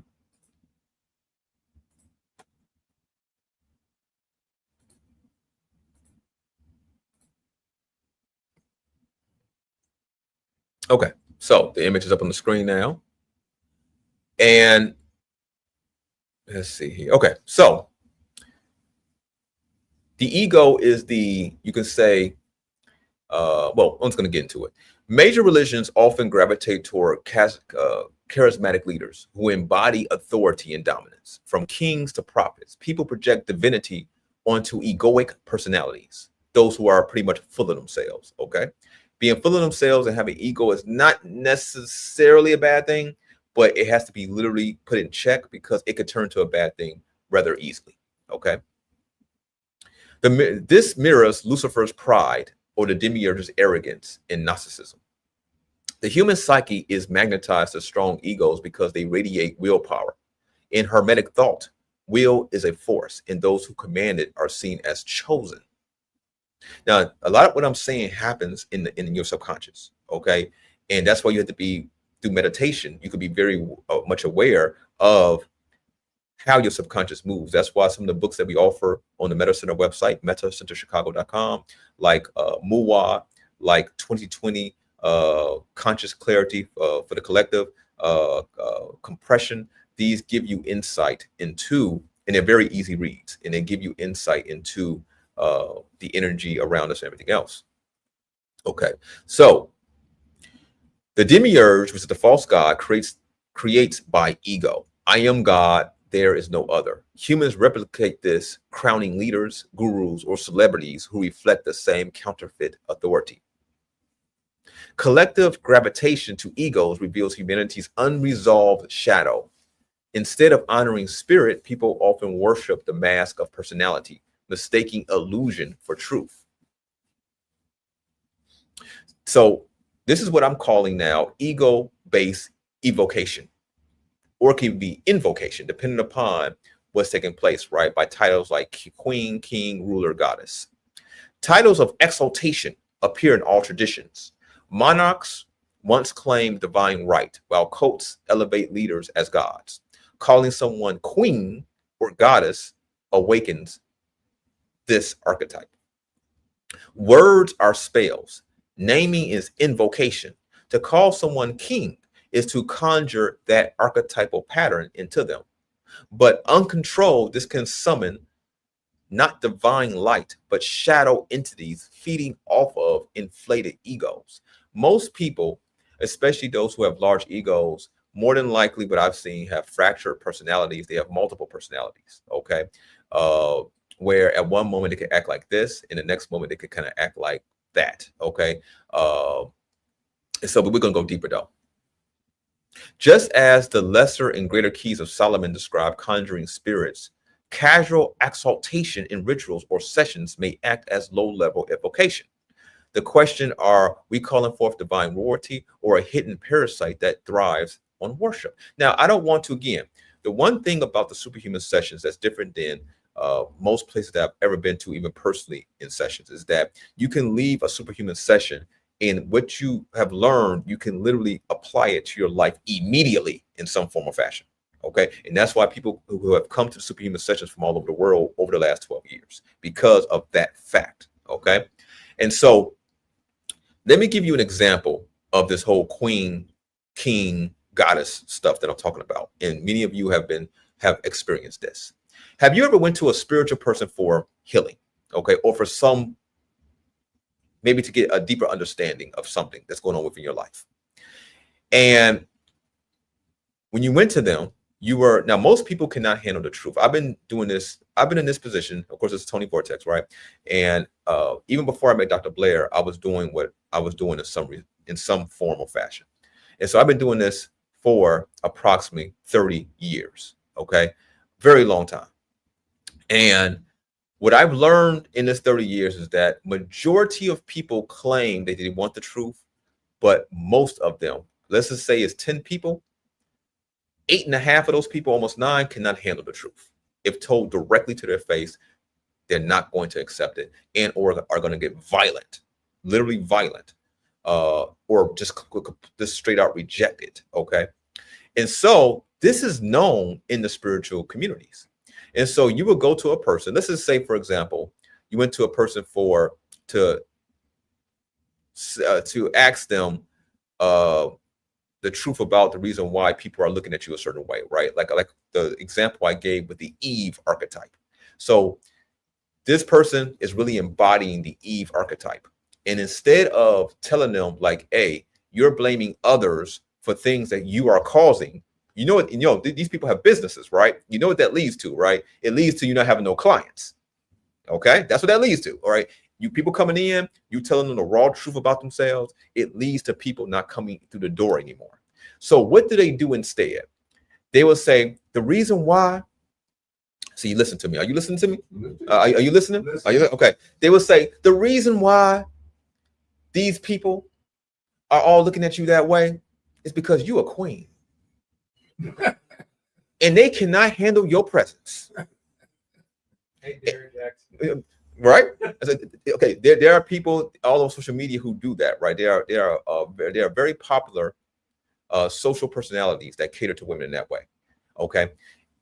Okay, so the image is up on the screen now. And let's see here. Okay, so the ego is the, you can say, well, I'm just going to get into it. Major religions often gravitate toward charismatic leaders who embody authority and dominance. From kings to prophets, people project divinity onto egoic personalities, those who are pretty much full of themselves. Okay, being full of themselves and having ego is not necessarily a bad thing, but it has to be literally put in check because it could turn to a bad thing rather easily. Okay, this mirrors Lucifer's pride or the demiurge's arrogance and narcissism. The human psyche is magnetized to strong egos because they radiate willpower. In Hermetic thought, will is a force, and those who command it are seen as chosen. Now, a lot of what I'm saying happens in your subconscious, okay? And that's why you have to be, through meditation, you could be very much aware of how your subconscious moves. That's why some of the books that we offer on the Metacenter website, metacenterchicago.com, like Muwa, like 2020, Conscious Clarity for the Collective, Compression, these give you insight into, and they're very easy reads, and they give you insight into the energy around us and everything else. Okay, so the demiurge, which is the false god, creates by ego. I am God, there is no other. Humans replicate this, crowning leaders, gurus, or celebrities who reflect the same counterfeit authority. Collective gravitation to egos reveals humanity's unresolved shadow. Instead of honoring spirit, people often worship the mask of personality, mistaking illusion for truth. So this is what I'm calling now ego-based evocation, or it can be invocation, depending upon what's taking place, right? By titles like queen, king, ruler, goddess. Titles of exaltation appear in all traditions. Monarchs once claimed divine right, while cults elevate leaders as gods. Calling someone queen or goddess awakens this archetype. Words are spells. Naming is invocation. To call someone king is to conjure that archetypal pattern into them. But uncontrolled, this can summon not divine light, but shadow entities feeding off of inflated egos. Most people, especially those who have large egos, more than likely what I've seen have fractured personalities. They have multiple personalities, okay? Where at one moment they can act like this, and the next moment they could kind of act like that, okay? And so we're going to go deeper though. Just as the lesser and greater keys of Solomon describe conjuring spirits, casual exaltation in rituals or sessions may act as low-level evocation. The question, are we calling forth divine royalty or a hidden parasite that thrives on worship? Now, I don't want to, again, the one thing about the superhuman sessions that's different than most places that I've ever been to, even personally in sessions, is that you can leave a superhuman session and what you have learned, you can literally apply it to your life immediately in some form or fashion. Okay. And that's why people who have come to the superhuman sessions from all over the world over the last 12 years, because of that fact. Okay. And so let me give you an example of this whole queen, king, goddess stuff that I'm talking about. And many of you have experienced this. Have you ever went to a spiritual person for healing? Okay. Or for some, maybe to get a deeper understanding of something that's going on within your life. And when you went to them, now most people cannot handle the truth. I've been doing this. I've been in this position. Of course, it's Tony Vortex, right? And even before I met Dr. Blair, I was doing what I was doing in some form or fashion. And so I've been doing this for approximately 30 years. Okay. Very long time. And what I've learned in this 30 years is that majority of people claim that they want the truth, but most of them, let's just say it's 10 people, 8.5 of those people, almost 9, cannot handle the truth. If told directly to their face, they're not going to accept it and or are going to get violent, literally violent, or just straight out reject it. Okay. And so this is known in the spiritual communities. And so you will go to a person, let's just say, for example, you went to a person to ask them the truth about the reason why people are looking at you a certain way, right? Like the example I gave with the Eve archetype. So this person is really embodying the Eve archetype. And instead of telling them like, hey, you're blaming others for things that you are causing, you know what, these people have businesses, right? You know what that leads to, right? It leads to you not having no clients. Okay, that's what that leads to. All right, you people coming in, you telling them the raw truth about themselves, it leads to people not coming through the door anymore. So what do they do instead? They will say the reason why. See, listen to me. Are you listening to me? Are you listening? Are you okay? They will say the reason why these people are all looking at you that way is because you a queen. And they cannot handle your presence. Hey, Derek Jackson. Right? Okay, there are people all over social media who do that, right? They are very popular social personalities that cater to women in that way. Okay,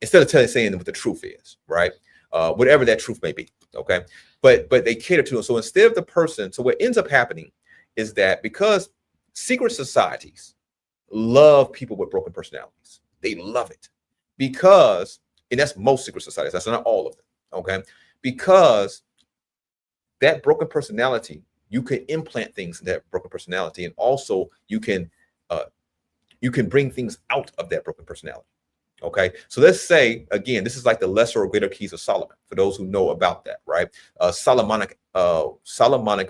instead of saying what the truth is, right? Whatever that truth may be. Okay, but they cater to them. So instead of the person, so what ends up happening is that because secret societies love people with broken personalities, they love it because, and that's most secret societies. That's not all of them. Okay, because that broken personality, you can implant things in that broken personality, and also you can bring things out of that broken personality. Okay, so let's say again, this is like the lesser or greater keys of Solomon for those who know about that, right? Solomonic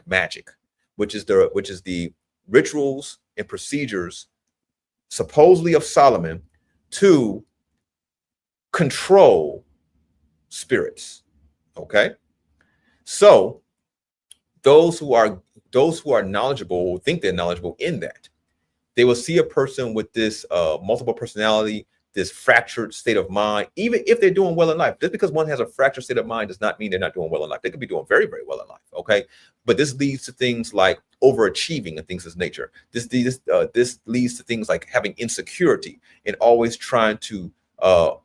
magic, which is the rituals and procedures supposedly of Solomon to control spirits. Okay, so those who are knowledgeable or think they're knowledgeable in that, they will see a person with this multiple personality, this fractured state of mind, even if they're doing well in life. Just because one has a fractured state of mind does not mean they're not doing well in life. They could be doing very, very well in life. Okay. But this leads to things like overachieving and things of this nature. This leads to things like having insecurity and always trying to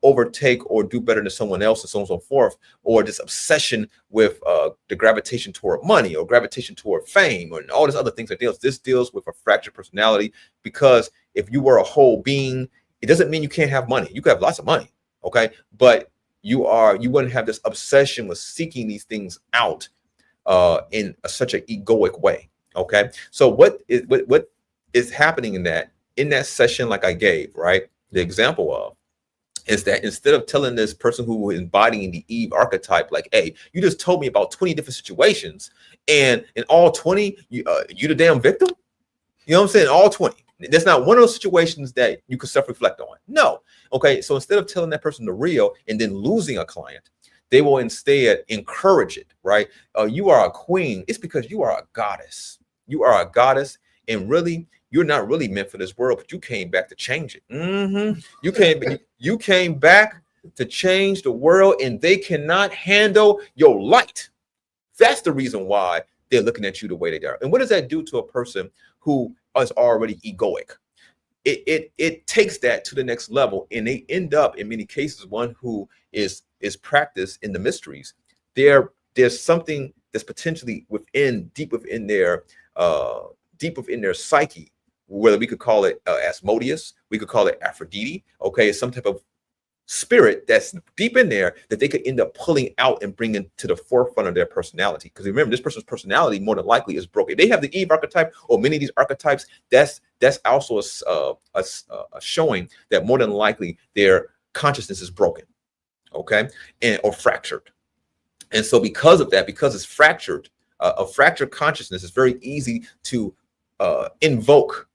overtake or do better than someone else and so on and so forth, or this obsession with the gravitation toward money or gravitation toward fame and all these other things that this deals with a fractured personality. Because if you were a whole being, it doesn't mean you can't have money. You could have lots of money, okay, but you wouldn't have this obsession with seeking these things out in such an egoic way. Okay, so what is happening in that session, like I gave, right, the example of, is that instead of telling this person who is embodying the Eve archetype, like, hey, you just told me about 20 different situations, and in all 20, you the damn victim. You know what I'm saying? All 20. There's not one of those situations that you could self-reflect on. No. Okay. So instead of telling that person the real and then losing a client, they will instead encourage it, right? You are a queen. It's because you are a goddess. You are a goddess, and really, you're not really meant for this world, but you came back to change it. You came back to change the world, and they cannot handle your light. That's the reason why they're looking at you the way they are. And what does that do to a person who is already egoic? It takes that to the next level, and they end up, in many cases, one who is practiced in the mysteries. There's something that's potentially deep within their psyche, whether we could call it Asmodeus, we could call it Aphrodite. Okay, it's some type of spirit that's deep in there that they could end up pulling out and bringing to the forefront of their personality. Because remember, this person's personality more than likely is broken. They have the Eve archetype or many of these archetypes. That's also a showing that more than likely their consciousness is broken, okay, or fractured. And so because of that, because it's fractured, a fractured consciousness, is very easy to invoke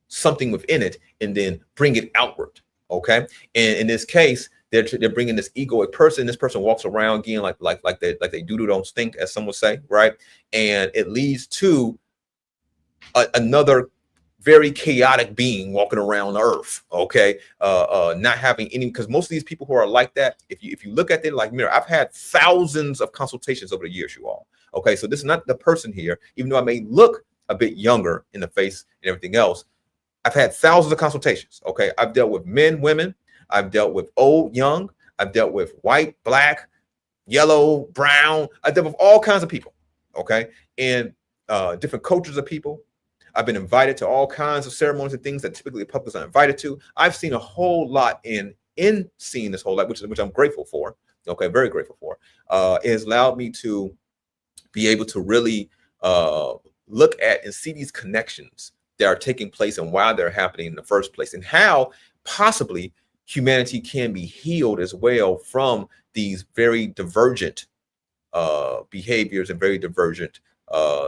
something within it and then bring it outward. Okay, and in this case, they're bringing this egoic person. This person walks around again like they do don't stink, as some would say, right? And it leads to another very chaotic being walking around Earth. Okay, not having any, because most of these people who are like that, if you look at it like mirror, I've had thousands of consultations over the years, you all. Okay, so this is not the person here, even though I may look a bit younger in the face and everything else. I've had thousands of consultations. Okay, I've dealt with men, women. I've dealt with old, young. I've dealt with white, black, yellow, brown. I've dealt with all kinds of people. Okay, and different cultures of people. I've been invited to all kinds of ceremonies and things that typically the public is not invited to. I've seen a whole lot in seeing this whole lot, which I'm grateful for. Okay, very grateful for. It has allowed me to be able to really look at and see these connections that are taking place and why they're happening in the first place, and how possibly humanity can be healed as well from these very divergent behaviors and very divergent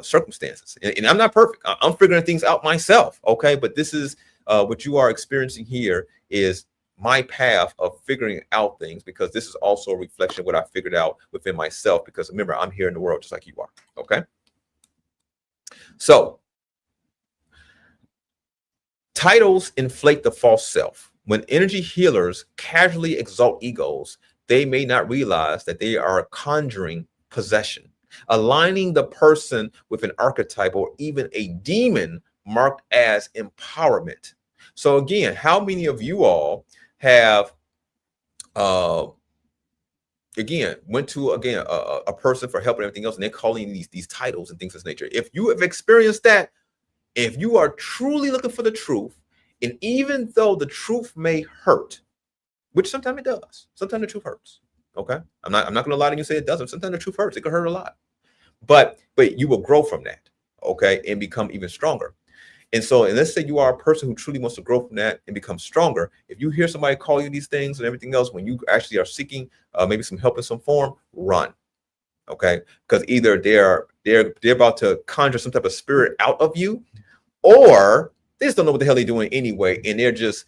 circumstances. And I'm not perfect. I'm figuring things out myself. Okay, but this is what you are experiencing here is my path of figuring out things, because this is also a reflection of what I figured out within myself, because remember, I'm here in the world just like you are. Okay, so titles inflate the false self. When energy healers casually exalt egos, they may not realize that they are conjuring possession, aligning the person with an archetype or even a demon marked as empowerment. So again, how many of you all have went to a person for help and everything else, and they're calling these titles and things of this nature? If you have experienced that, if you are truly looking for the truth, and even though the truth may hurt, which sometimes it does, sometimes the truth hurts. Okay, I'm not going to lie to you and say it doesn't. Sometimes the truth hurts. It can hurt a lot, but you will grow from that. Okay, and become even stronger. And so, and let's say you are a person who truly wants to grow from that and become stronger. If you hear somebody call you these things and everything else, when you actually are seeking maybe some help in some form, run. Okay, because either they're about to conjure some type of spirit out of you, or they just don't know what the hell they're doing anyway, and they're just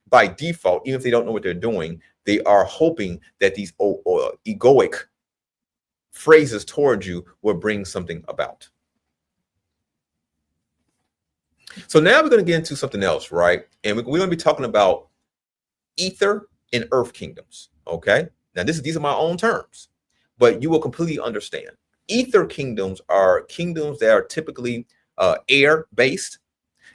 by default, even if they don't know what they're doing, they are hoping that these egoic phrases towards you will bring something about. So now we're going to get into something else, right? And we're going to be talking about ether and earth kingdoms. Okay. Now these are my own terms, but you will completely understand. Ether kingdoms are kingdoms that are typically air based.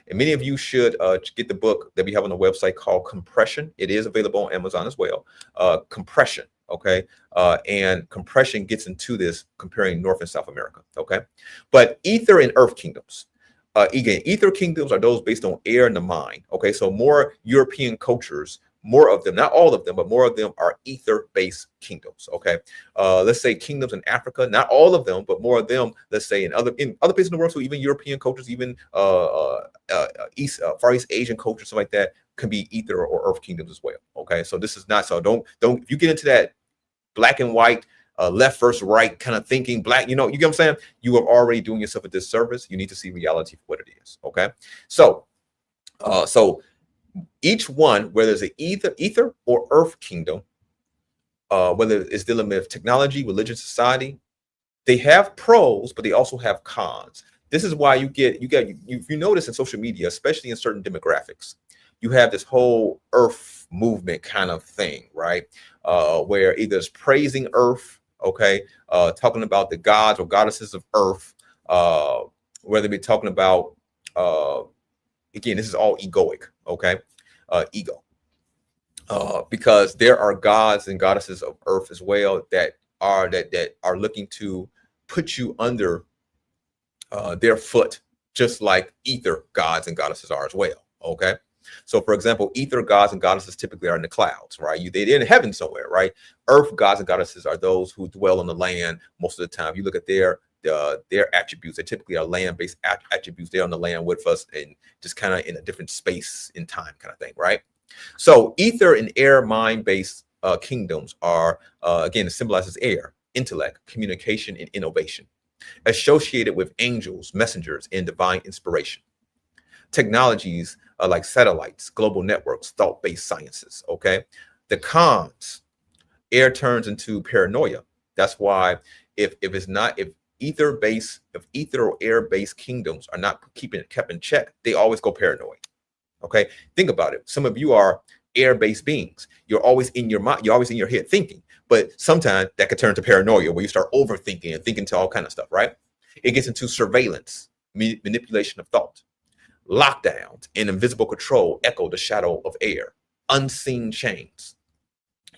And many of you should get the book that we have on the website called Compression. It is available on Amazon as well. Compression. Okay. And compression gets into this comparing North and South America. Okay. But ether and earth kingdoms. Again, ether kingdoms are those based on air and the mind. Okay. So more European cultures, more of them, not all of them, but more of them are ether-based kingdoms. Okay, let's say kingdoms in Africa, not all of them, but more of them. Let's say in other places in the world, so even European cultures, even Far East Asian cultures, something like that, can be ether or earth kingdoms as well. Okay, so this is not so. Don't if you get into that black and white, left versus right kind of thinking, black, you get what I'm saying? You are already doing yourself a disservice. You need to see reality for what it is. Okay, so each one, whether it's an ether or earth kingdom, whether it's dealing with technology, religion, society, they have pros, but they also have cons. This is why you notice in social media, especially in certain demographics, you have this whole earth movement kind of thing, right? Where either it's praising earth, okay, talking about the gods or goddesses of earth, whether they be talking about, again, this is all egoic, okay? Ego. Because there are gods and goddesses of earth as well that are looking to put you under their foot, just like ether gods and goddesses are as well. Okay. So for example, ether gods and goddesses typically are in the clouds, right? They're in heaven somewhere, right? Earth gods and goddesses are those who dwell on the land most of the time. You look at their attributes, they typically are land-based attributes. They're on the land with us and just kind of in a different space in time kind of thing, right? So ether and air mind-based kingdoms are, again, it symbolizes air, intellect, communication, and innovation, associated with angels, messengers, and divine inspiration. Technologies like satellites, global networks, thought-based sciences, okay? The cons, air turns into paranoia. That's why if ether or air-based kingdoms are not kept in check, they always go paranoid. Okay, think about it. Some of you are air-based beings. You're always in your mind. You're always in your head thinking. But sometimes that could turn to paranoia, where you start overthinking and thinking to all kind of stuff. Right? It gets into surveillance, manipulation of thought, lockdowns, and invisible control. Echo the shadow of air, unseen chains.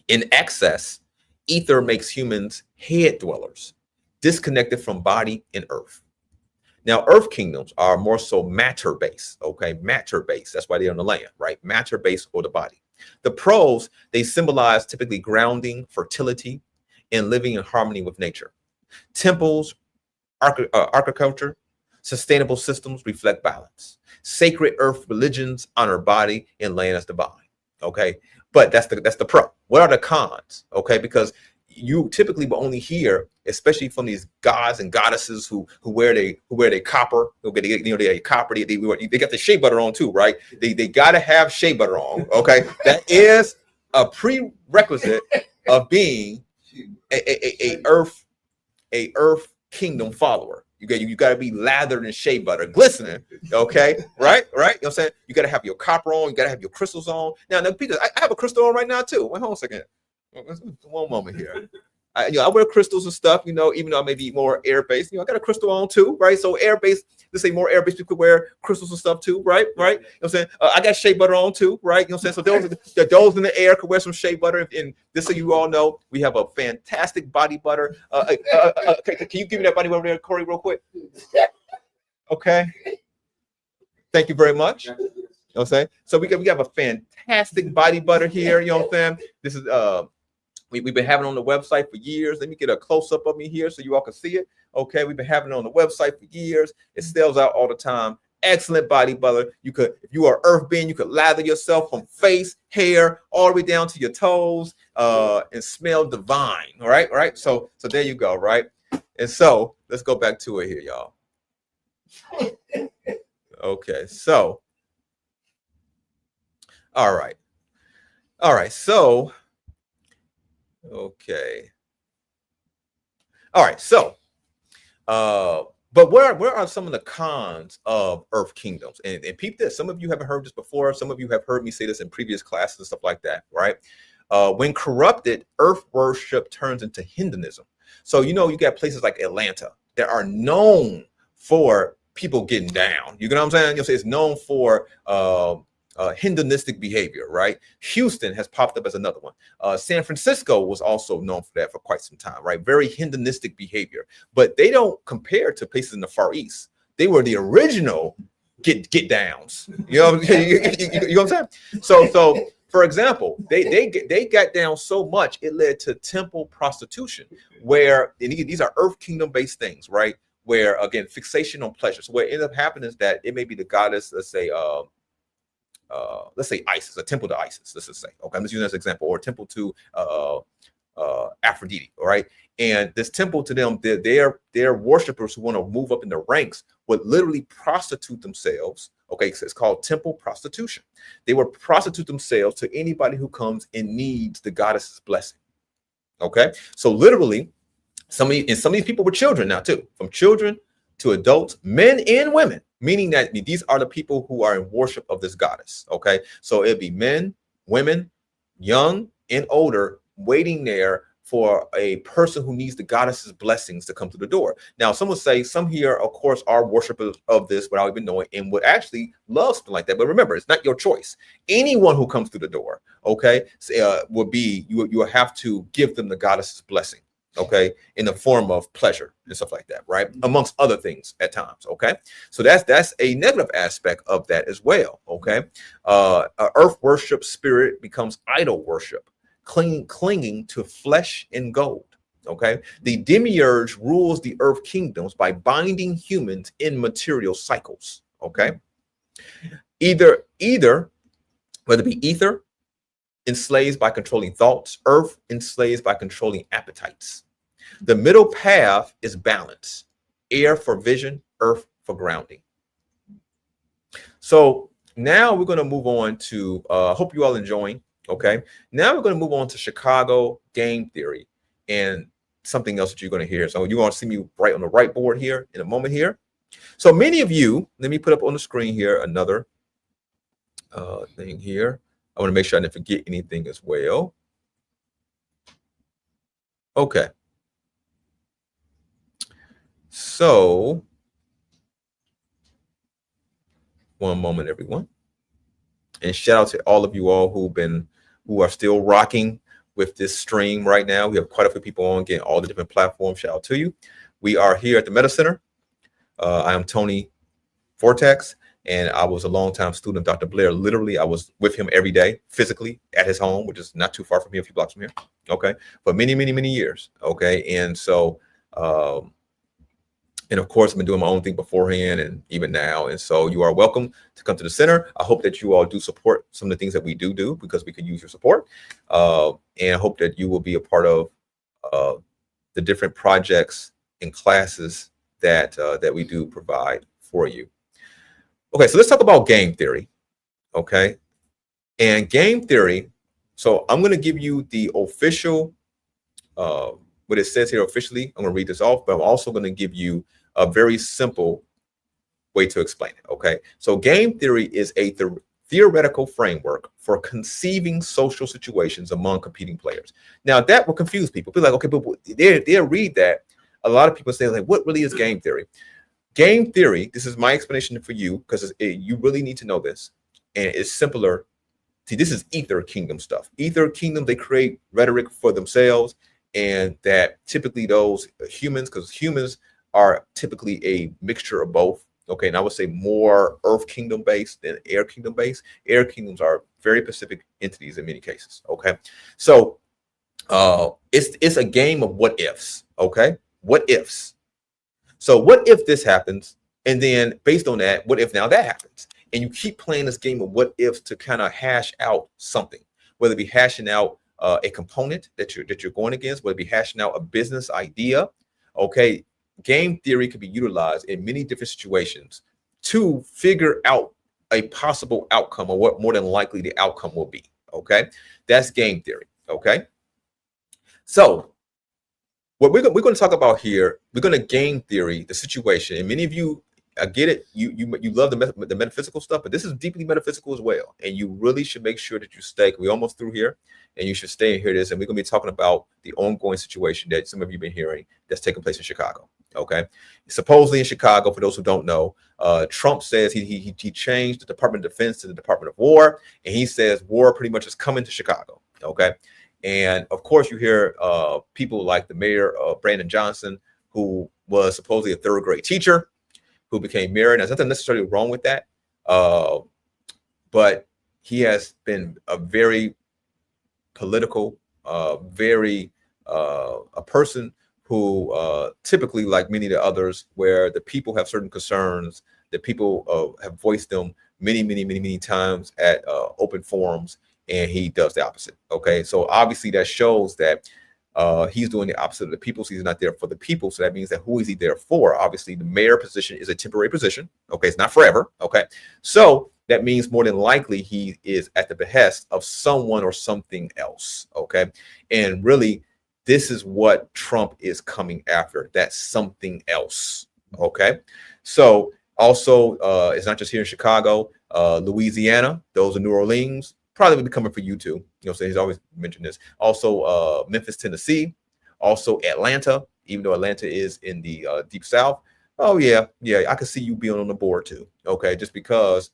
In excess, ether makes humans head dwellers, disconnected from body and earth. Now, earth kingdoms are more so matter-based, okay? Matter-based, that's why they're on the land, right? Matter-based or the body. The pros, they symbolize typically grounding, fertility, and living in harmony with nature. Temples, agriculture, sustainable systems reflect balance. Sacred earth religions honor body and land as divine, okay? But that's the pro. What are the cons, okay? Because you typically will only hear, especially from these gods and goddesses who wear their copper, they copper, they got the shea butter on too, right? They gotta have shea butter on, okay? That is a prerequisite of being a earth kingdom follower. You gotta be lathered in shea butter, glistening, okay? Right? You know what I'm saying? You gotta have your copper on, you gotta have your crystals on. Now Peter, I have a crystal on right now too. Wait, hold on a second. One moment here. I wear crystals and stuff, even though I may be more air-based. I got a crystal on too, right? So air-based, let's say more air-based people wear crystals and stuff too, right? You know what I'm saying? I got shea butter on too, right? You know what I'm saying? So those in the air could wear some shea butter. And just so you all know, we have a fantastic body butter. Can you give me that body butter there, Corey, real quick? Okay. Thank you very much. You know what I'm saying? So we have a fantastic body butter here. You know what I'm saying? This is we've been having it on the website for years. Let me get a close-up of me here so you all can see it. Okay, we've been having it on the website for years. It sells out all the time. Excellent body butter. You could, if you are earth being, you could lather yourself from face, hair, all the way down to your toes, and smell divine. All right. So there you go. Right. And so let's go back to it here, y'all. Okay. So, all right. So. Okay. All right. So, But where are some of the cons of earth kingdoms? And peep this, some of you haven't heard this before. Some of you have heard me say this in previous classes and stuff like that, right? When corrupted, earth worship turns into hedonism. So, you know, you got places like Atlanta that are known for people getting down. You know what I'm saying? It's known for hedonistic behavior, right? Houston has popped up as another one. San Francisco was also known for that for quite some time, right? Very hedonistic behavior, but they don't compare to places in the Far East. They were the original get downs. You know, you know what I'm saying? So for example, they got down so much it led to temple prostitution, where these are earth kingdom based things, right? Where again, fixation on pleasure. So what ends up happening is that it may be the goddess, let's say Isis, a temple to Isis, let's just say, okay, I'm just using this example, or a temple to Aphrodite, all right? And this temple to them, they're worshipers who want to move up in the ranks would literally prostitute themselves, okay? So it's called temple prostitution. They would prostitute themselves to anybody who comes and needs the goddess's blessing, okay? So literally, some of these people were children now too, from children to adults, men and women, meaning that these are the people who are in worship of this goddess, okay? So it'd be men, women, young and older, waiting there for a person who needs the goddess's blessings to come through the door. Now, some would say some here, of course, are worshipers of this without even knowing and would actually love something like that. But remember, it's not your choice. Anyone who comes through the door, okay, will be, you will have to give them the goddess's blessing, okay, in the form of pleasure and stuff like that, right? Amongst other things at times, okay? So that's a negative aspect of that as well, okay? Earth worship spirit becomes idol worship, clinging to flesh and gold, okay? The demiurge rules the earth kingdoms by binding humans in material cycles, okay? Either whether it be ether, enslaves by controlling thoughts, earth enslaves by controlling appetites. The middle path is balance, air for vision, earth for grounding. So now we're going to move on to, hope you all enjoying, okay? Now we're going to move on to Chicago game theory and something else that you're going to hear. So you're going to see me right on the right board here in a moment here. So many of you, let me put up on the screen here another thing here. I want to make sure I didn't forget anything as well. Okay. So, one moment, everyone. And shout out to all of you all who are still rocking with this stream right now. We have quite a few people on, getting all the different platforms. Shout out to you. We are here at the Metacenter. I am Tony Vortex, and I was a longtime student of Dr. Blair. Literally, I was with him every day, physically at his home, which is not too far from here, a few blocks from here. Okay, for many, many, many years. Okay, and so, and of course, I've been doing my own thing beforehand and even now. And so, you are welcome to come to the center. I hope that you all do support some of the things that we do because we could use your support. And I hope that you will be a part of the different projects and classes that we do provide for you. Okay, so let's talk about game theory, okay? And game theory, so I'm going to give you the official, what it says here officially. I'm going to read this off, but I'm also going to give you a very simple way to explain it, okay? So game theory is a theoretical framework for conceiving social situations among competing players. Now, that will confuse people. People are like, okay, but they'll read that. A lot of people say, like, what really is game theory? Game theory, this is my explanation for you because you really need to know this. And it's simpler. See, this is ether kingdom stuff. Ether kingdom, they create rhetoric for themselves, and that typically those humans, because humans are typically a mixture of both. Okay, and I would say more earth kingdom based than air kingdom based. Air kingdoms are very specific entities in many cases. Okay, so it's a game of what ifs. Okay, what ifs. So what if this happens? And then based on that, what if now that happens? And you keep playing this game of what ifs to kind of hash out something, whether it be hashing out a component that you're going against, whether it be hashing out a business idea. Okay, game theory can be utilized in many different situations to figure out a possible outcome or what more than likely the outcome will be. Okay, that's game theory. Okay, so what we're going to talk about here, we're going to game theory the situation, and many of you, I get it. You love the metaphysical stuff, but this is deeply metaphysical as well, and you really should make sure that you stay. We're almost through here, and you should stay and hear this. And we're going to be talking about the ongoing situation that some of you've been hearing that's taking place in Chicago. Okay, supposedly in Chicago, for those who don't know, Trump says he changed the Department of Defense to the Department of War, and he says war pretty much is coming to Chicago. Okay, and of course you hear people like the mayor, Brandon Johnson, who was supposedly a third grade teacher, who became mayor. And there's nothing necessarily wrong with that. But he has been a very political, a person who typically, like many of the others, where the people have certain concerns, that people have voiced them many times at open forums, and he does the opposite. Okay, so obviously that shows that he's doing the opposite of the people. So he's not there for the people. So that means that who is he there for? Obviously, the mayor position is a temporary position. Okay, it's not forever. Okay, so that means more than likely he is at the behest of someone or something else. Okay, and really, this is what Trump is coming after. That's something else. Okay, so also it's not just here in Chicago, Louisiana, those in New Orleans. Probably will be coming for you too. You know, so he's always mentioned this. Also, Memphis, Tennessee. Also, Atlanta, even though Atlanta is in the deep South. Oh yeah, I could see you being on the board too. Okay, just because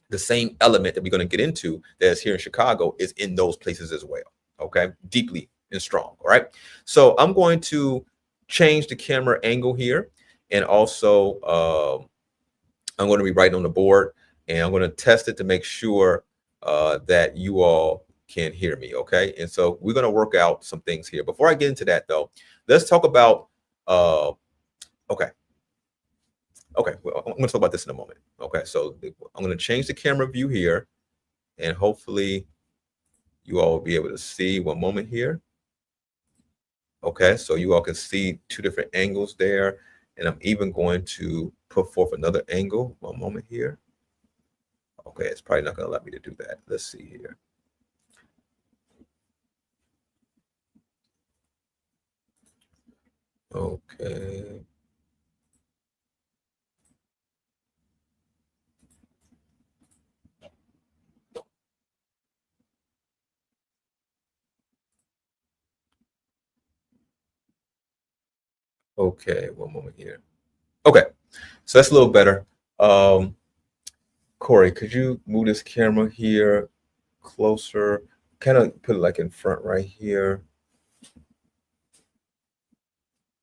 the same element that we're going to get into that's here in Chicago is in those places as well. Okay, deeply and strong. All right. So I'm going to change the camera angle here, and also I'm going to be writing on the board, and I'm going to test it to make sure that you all can hear me. Okay, and so we're going to work out some things here. Before I get into that though, let's talk about okay, well, I'm going to talk about this in a moment. Okay, so I'm going to change the camera view here, and hopefully you all will be able to see. One moment here. Okay, so you all can see two different angles there, and I'm even going to put forth another angle. One moment here. Okay, it's probably not going to let me to do that. Let's see here. Okay. Okay, one moment here. Okay, so that's a little better. Corey, could you move this camera here closer? Kind of put it like in front right here.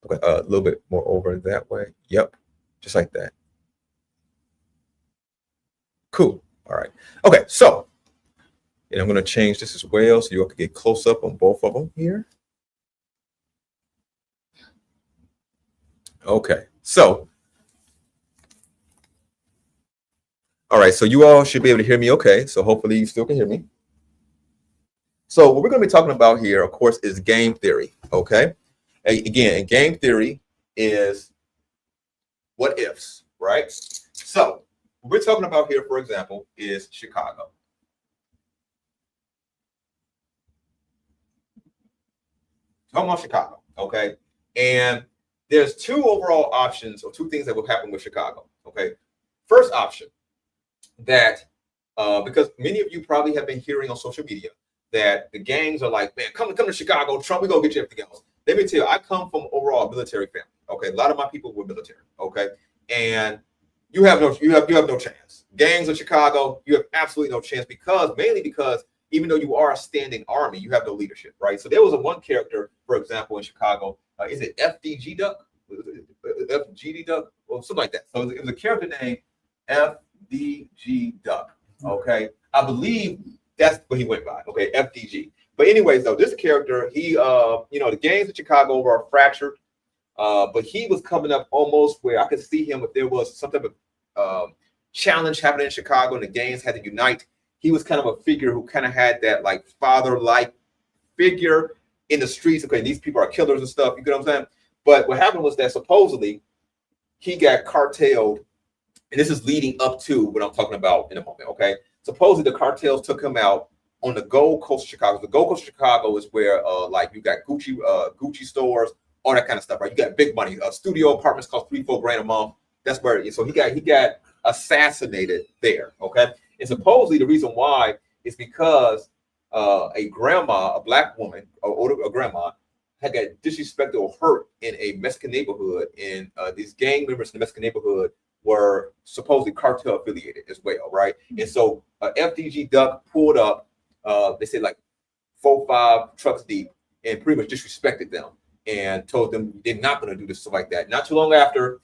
Okay, a little bit more over that way. Yep, just like that. Cool. All right. Okay, so and I'm going to change this as well so you all can get close up on both of them here. Okay, so all right, so you all should be able to hear me okay. So hopefully you still can hear me. So what we're going to be talking about here, of course, is game theory. Okay, again, game theory is what ifs, right? So what we're talking about here, for example, is Chicago. Talking about Chicago, okay? And there's two overall options or two things that will happen with Chicago, okay? First option, that because many of you probably have been hearing on social media that the gangs are like, man, come to Chicago, Trump, we're gonna get you everything else. Let me tell you, I come from overall a military family. Okay, a lot of my people were military. Okay, and you have no chance. Gangs in Chicago, you have absolutely no chance mainly because even though you are a standing army, you have no leadership, right? So there was one character, for example, in Chicago. Is it FDG Duck? FGD Duck, or something like that. So it was a character named FDG Duck. Okay, I believe that's what he went by. Okay, FDG. But anyways, though, this character, he, the gangs in Chicago are fractured, but he was coming up almost where I could see him if there was some type of challenge happening in Chicago and the gangs had to unite. He was kind of a figure who kind of had that like father-like figure in the streets. Okay, these people are killers and stuff. You get what I'm saying? But what happened was that supposedly he got carteled. And this is leading up to what I'm talking about in a moment, okay? Supposedly the cartels took him out on the Gold Coast of Chicago. The Gold Coast of Chicago is where like you got Gucci stores all that kind of stuff, right? You got big money. Studio apartments cost $3-4 grand a month. That's where, so he got assassinated there, okay? And supposedly the reason why is because a grandma, a black woman, a grandma, had got disrespected or hurt in a Mexican neighborhood, and these gang members in the Mexican neighborhood were supposedly cartel affiliated as well, right? And so FDG Duck pulled up, they said like 4-5 trucks deep, and pretty much disrespected them and told them they're not going to do this stuff like that. Not too long after,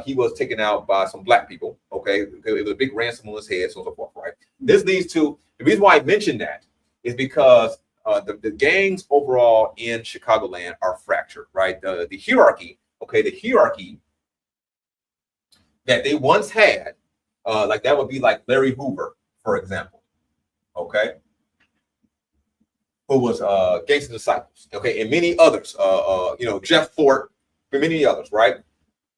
he was taken out by some black people, okay? It was a big ransom on his head, so on and so forth, right? This leads to, the reason why I mentioned that is because the gangs overall in Chicagoland are fractured, right? The hierarchy, okay, the hierarchy that they once had, like that would be like Larry Hoover, for example, okay, who was Gangster Disciples, okay, and many others, Jeff Fort, and many others, right?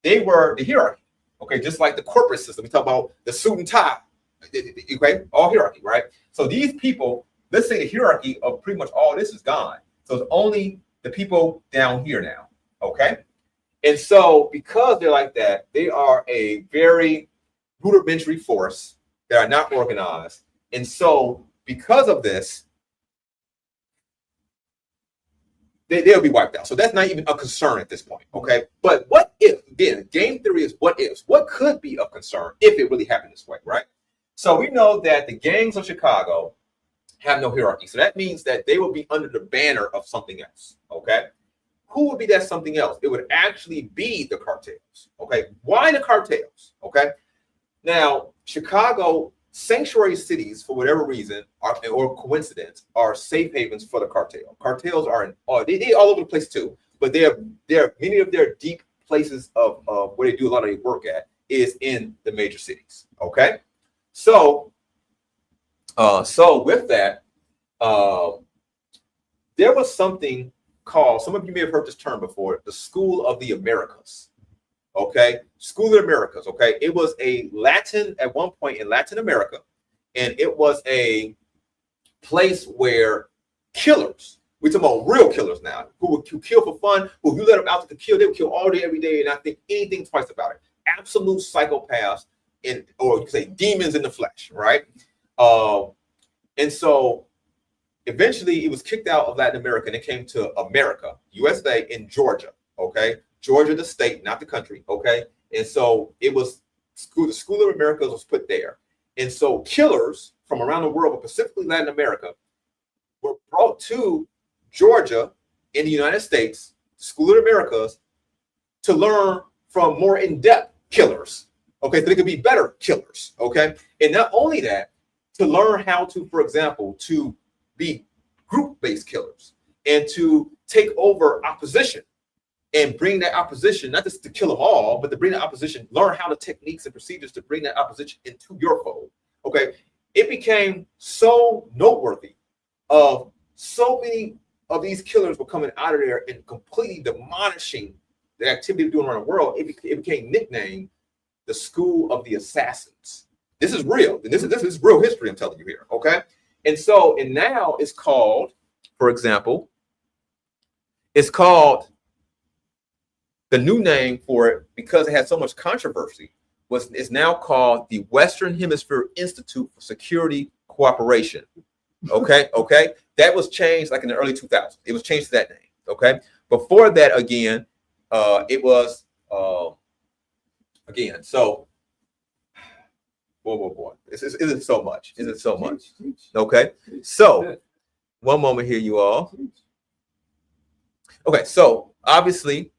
They were the hierarchy, okay, just like the corporate system. We talk about the suit and tie, okay, all hierarchy, right? So these people, let's say the hierarchy of pretty much all this is gone. So it's only the people down here now, okay? And so because they're like that, they are a very rudimentary force that are not organized. And so because of this, they'll be wiped out. So that's not even a concern at this point, okay? But what if, again, game theory is what ifs. What could be of concern if it really happened this way, right? So we know that the gangs of Chicago have no hierarchy. So that means that they will be under the banner of something else, okay? Who would be that something else? It would actually be the cartels, okay? Why the cartels, okay? Now, Chicago sanctuary cities, for whatever reason, or coincidence, are safe havens for the cartel. Cartels are they all over the place too, but they're many of their deep places of where they do a lot of their work at is in the major cities, okay? So with that, there was something called, some of you may have heard this term before, the School of the Americas. Okay, School of the Americas. Okay, it was at one point in Latin America, and it was a place where killers, we're talking about real killers now, who kill for fun, who if you let them out to kill, they would kill all day, every day, and not think anything twice about it. Absolute psychopaths, or you could say demons in the flesh, right? And so eventually it was kicked out of Latin America and it came to America, USA, in Georgia, okay? Georgia, the state, not the country, okay? And so it was, the School of Americas was put there. And so killers from around the world, but specifically Latin America, were brought to Georgia in the United States, School of Americas, to learn from more in-depth killers, okay? So they could be better killers, okay? And not only that, to learn how to, for example, to be group-based killers and to take over opposition and bring that opposition, not just to kill them all, but to bring the opposition, learn how the techniques and procedures to bring that opposition into your fold, okay? It became so noteworthy of so many of these killers were coming out of there and completely demolishing the activity they're doing around the world. It became nicknamed the School of the Assassins. This is real. This is real history I'm telling you here, okay? And now it's called, for example, it's called, the new name for it, because it had so much controversy, is now called the Western Hemisphere Institute for Security Cooperation. Okay, okay? That was changed like in the early 2000s. It was changed to that name, okay? Before that, again, it was, again, so, boy. Isn't so much. Isn't so much. Okay, so, one moment here, you all. Okay, so, obviously,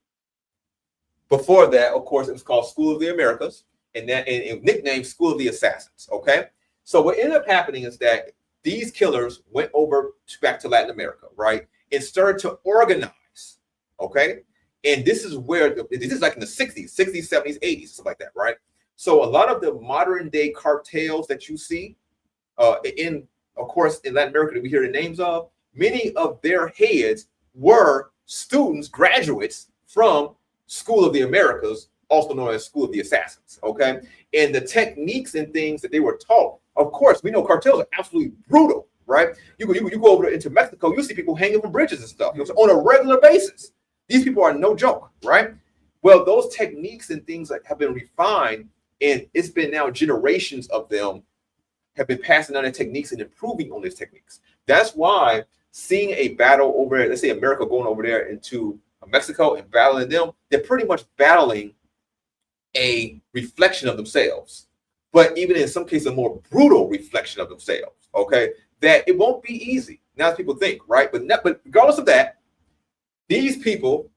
before that, of course, it was called School of the Americas, and it nicknamed School of the Assassins, okay? So what ended up happening is that these killers went back to Latin America, right? And started to organize, okay? And this is where, this is like in the 60s, 70s, 80s, stuff like that, right? So a lot of the modern day cartels that you see of course, in Latin America that we hear the names of, many of their heads were students, graduates from School of the Americas, also known as School of the Assassins, okay? And the techniques and things that they were taught, of course, we know cartels are absolutely brutal, right? You go over into Mexico, you see people hanging from bridges and stuff, on a regular basis. These people are no joke, right? Well, those techniques and things that have been refined, and it's been now generations of them have been passing on their techniques and improving on these techniques. That's why seeing a battle over, let's say America going over there into Mexico and battling them, they're pretty much battling a reflection of themselves, but even in some cases, a more brutal reflection of themselves. Okay, that it won't be easy. Now, as people think, right? But regardless of that, these people,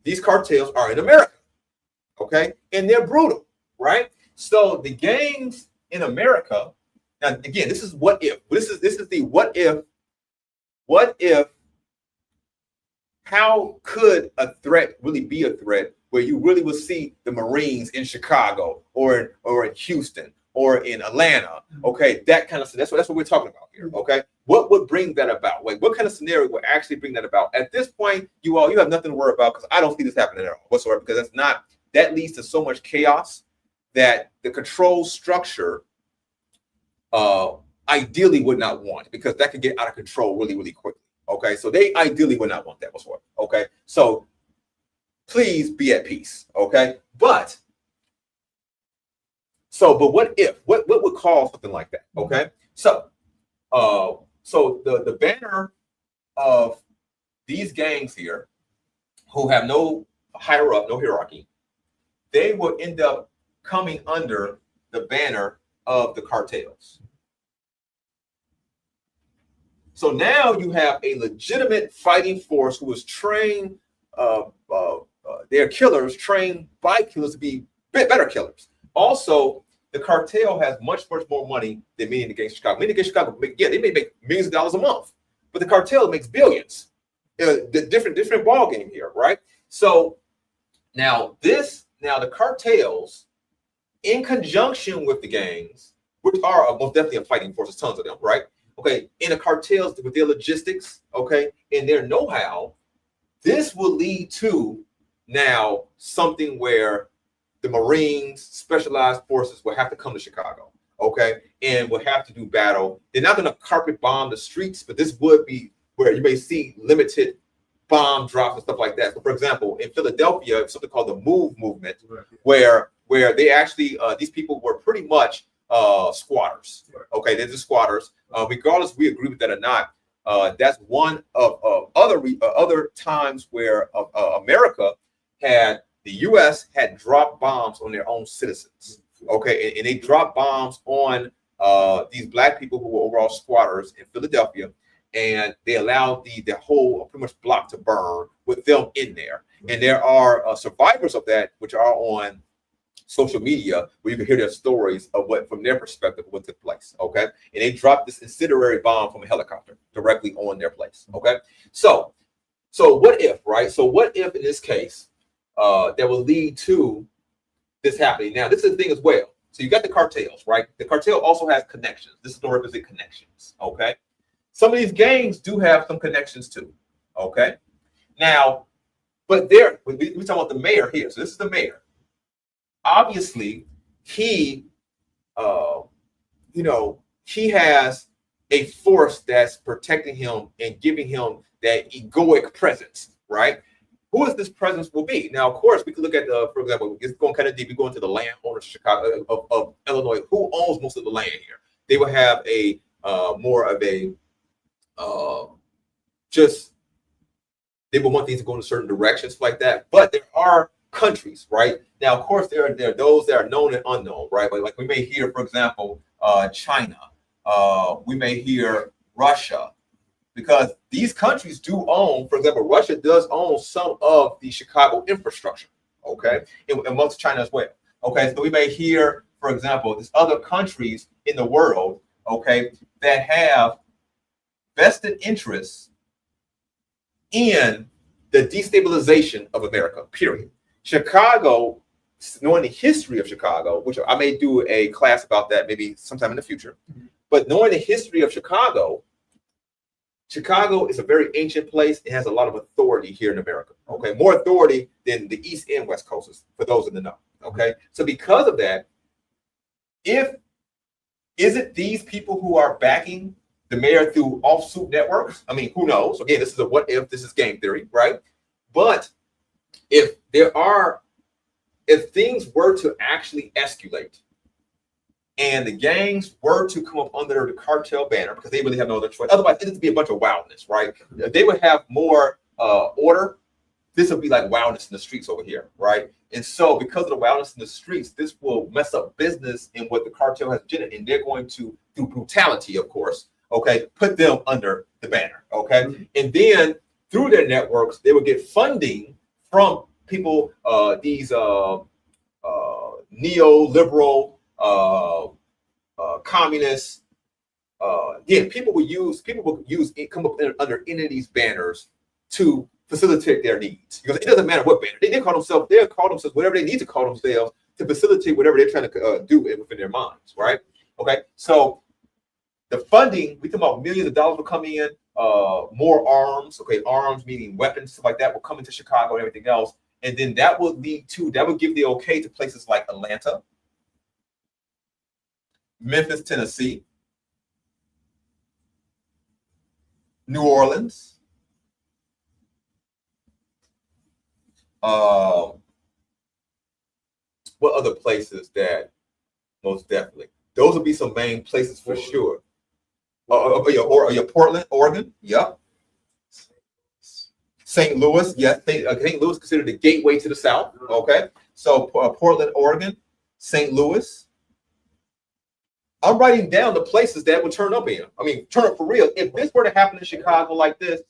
these cartels are in America. Okay, and they're brutal, right? So the gangs in America. Now, again, this is what if. This is the what if. What if? How could a threat really be a threat where you really would see the Marines in Chicago or in Houston or in Atlanta? Okay, that kind of stuff. That's what we're talking about here. Okay, what would bring that about? Like, what kind of scenario would actually bring that about? At this point, you have nothing to worry about, because I don't see this happening at all whatsoever. Because that leads to so much chaos that the control structure ideally would not want, because that could get out of control really, really quickly. Okay, so they ideally would not want that whatsoever. Okay, so please be at peace. Okay, but what if? What would cause something like that? Okay, so the banner of these gangs here, who have no higher up, no hierarchy, they will end up coming under the banner of the cartels. So now you have a legitimate fighting force who is trained, they're killers, trained by killers to be better killers. Also, the cartel has much more money than many in the gangs of Chicago. Many in the gangs of Chicago, they may make millions of dollars a month, but the cartel makes billions. The different ball game here, right? So now the cartels, in conjunction with the gangs, which are most definitely a fighting force, tons of them, right? Okay, in the cartels with their logistics, okay, and their know-how, this will lead to now something where the Marines, specialized forces will have to come to Chicago, okay, and will have to do battle. They're not going to carpet bomb the streets, but this would be where you may see limited bomb drops and stuff like that. So, for example, in Philadelphia, something called the Move movement, where they actually these people were pretty much squatters. Okay, they're just squatters. Regardless, we agree with that or not. That's one of other times where the U.S. had dropped bombs on their own citizens. Okay, and they dropped bombs on these black people who were overall squatters in Philadelphia, and they allowed the whole pretty much block to burn with them in there. And there are survivors of that, which are on social media, where you can hear their stories of what, from their perspective, what took place. Okay, and they dropped this incendiary bomb from a helicopter directly on their place. Okay, so what if, right? So what if in this case that will lead to this happening? Now, this is the thing as well. So you got the cartels, right? The cartel also has connections. This is going to represent connections. Okay, some of these gangs do have some connections too. Okay, now, but we're talking about the mayor here. So this is the mayor. Obviously, he has a force that's protecting him and giving him that egoic presence, right? Who is this presence will be? Now, of course, we could look at for example, it's going kind of deep. We go into the landowners of Chicago, of Illinois. Who owns most of the land here? They will have a more of a they will want things to go in certain directions like that. But there are countries, right? Now, of course, there are those that are known and unknown, right? Like we may hear, for example, China. We may hear Russia, because these countries do own, for example, Russia does own some of the Chicago infrastructure, okay, and amongst China as well. Okay, so we may hear, for example, there's other countries in the world, okay, that have vested interests in the destabilization of America, period. Chicago, knowing the history of Chicago, which I may do a class about that maybe sometime in the future, but knowing the history of Chicago is a very ancient place. It has a lot of authority here in America, okay? More authority than the East and West Coasts, for those in the know, okay? So because of that, is it these people who are backing the mayor through offsuit networks? I mean, who knows? Again, this is a what if, this is game theory, right? But if things were to actually escalate and the gangs were to come up under the cartel banner, because they really have no other choice. Otherwise, it would be a bunch of wildness, right? They would have more order. This would be like wildness in the streets over here, right? And so because of the wildness in the streets, this will mess up business and what the cartel has generated. And they're going to, through brutality, of course, okay, put them under the banner, okay? And then through their networks, they would get funding from people, these neoliberal, communists. People would use come up under any of these banners to facilitate their needs. Because it doesn't matter what banner they'll call themselves whatever they need to call themselves to facilitate whatever they're trying to do within their minds, right? Okay, so the funding, we talk about millions of dollars will come in, more arms, okay, arms meaning weapons, stuff like that will come into Chicago and everything else. And then that will give the okay to places like Atlanta, Memphis, Tennessee, New Orleans, what other places that most definitely? Those would be some main places for sure. Or your Portland, Oregon, yep. St. Louis, yes. St. Louis considered the gateway to the South. Okay, so Portland, Oregon, St. Louis. I'm writing down the places that would turn up in. I mean, turn up for real. If this were to happen in Chicago like this,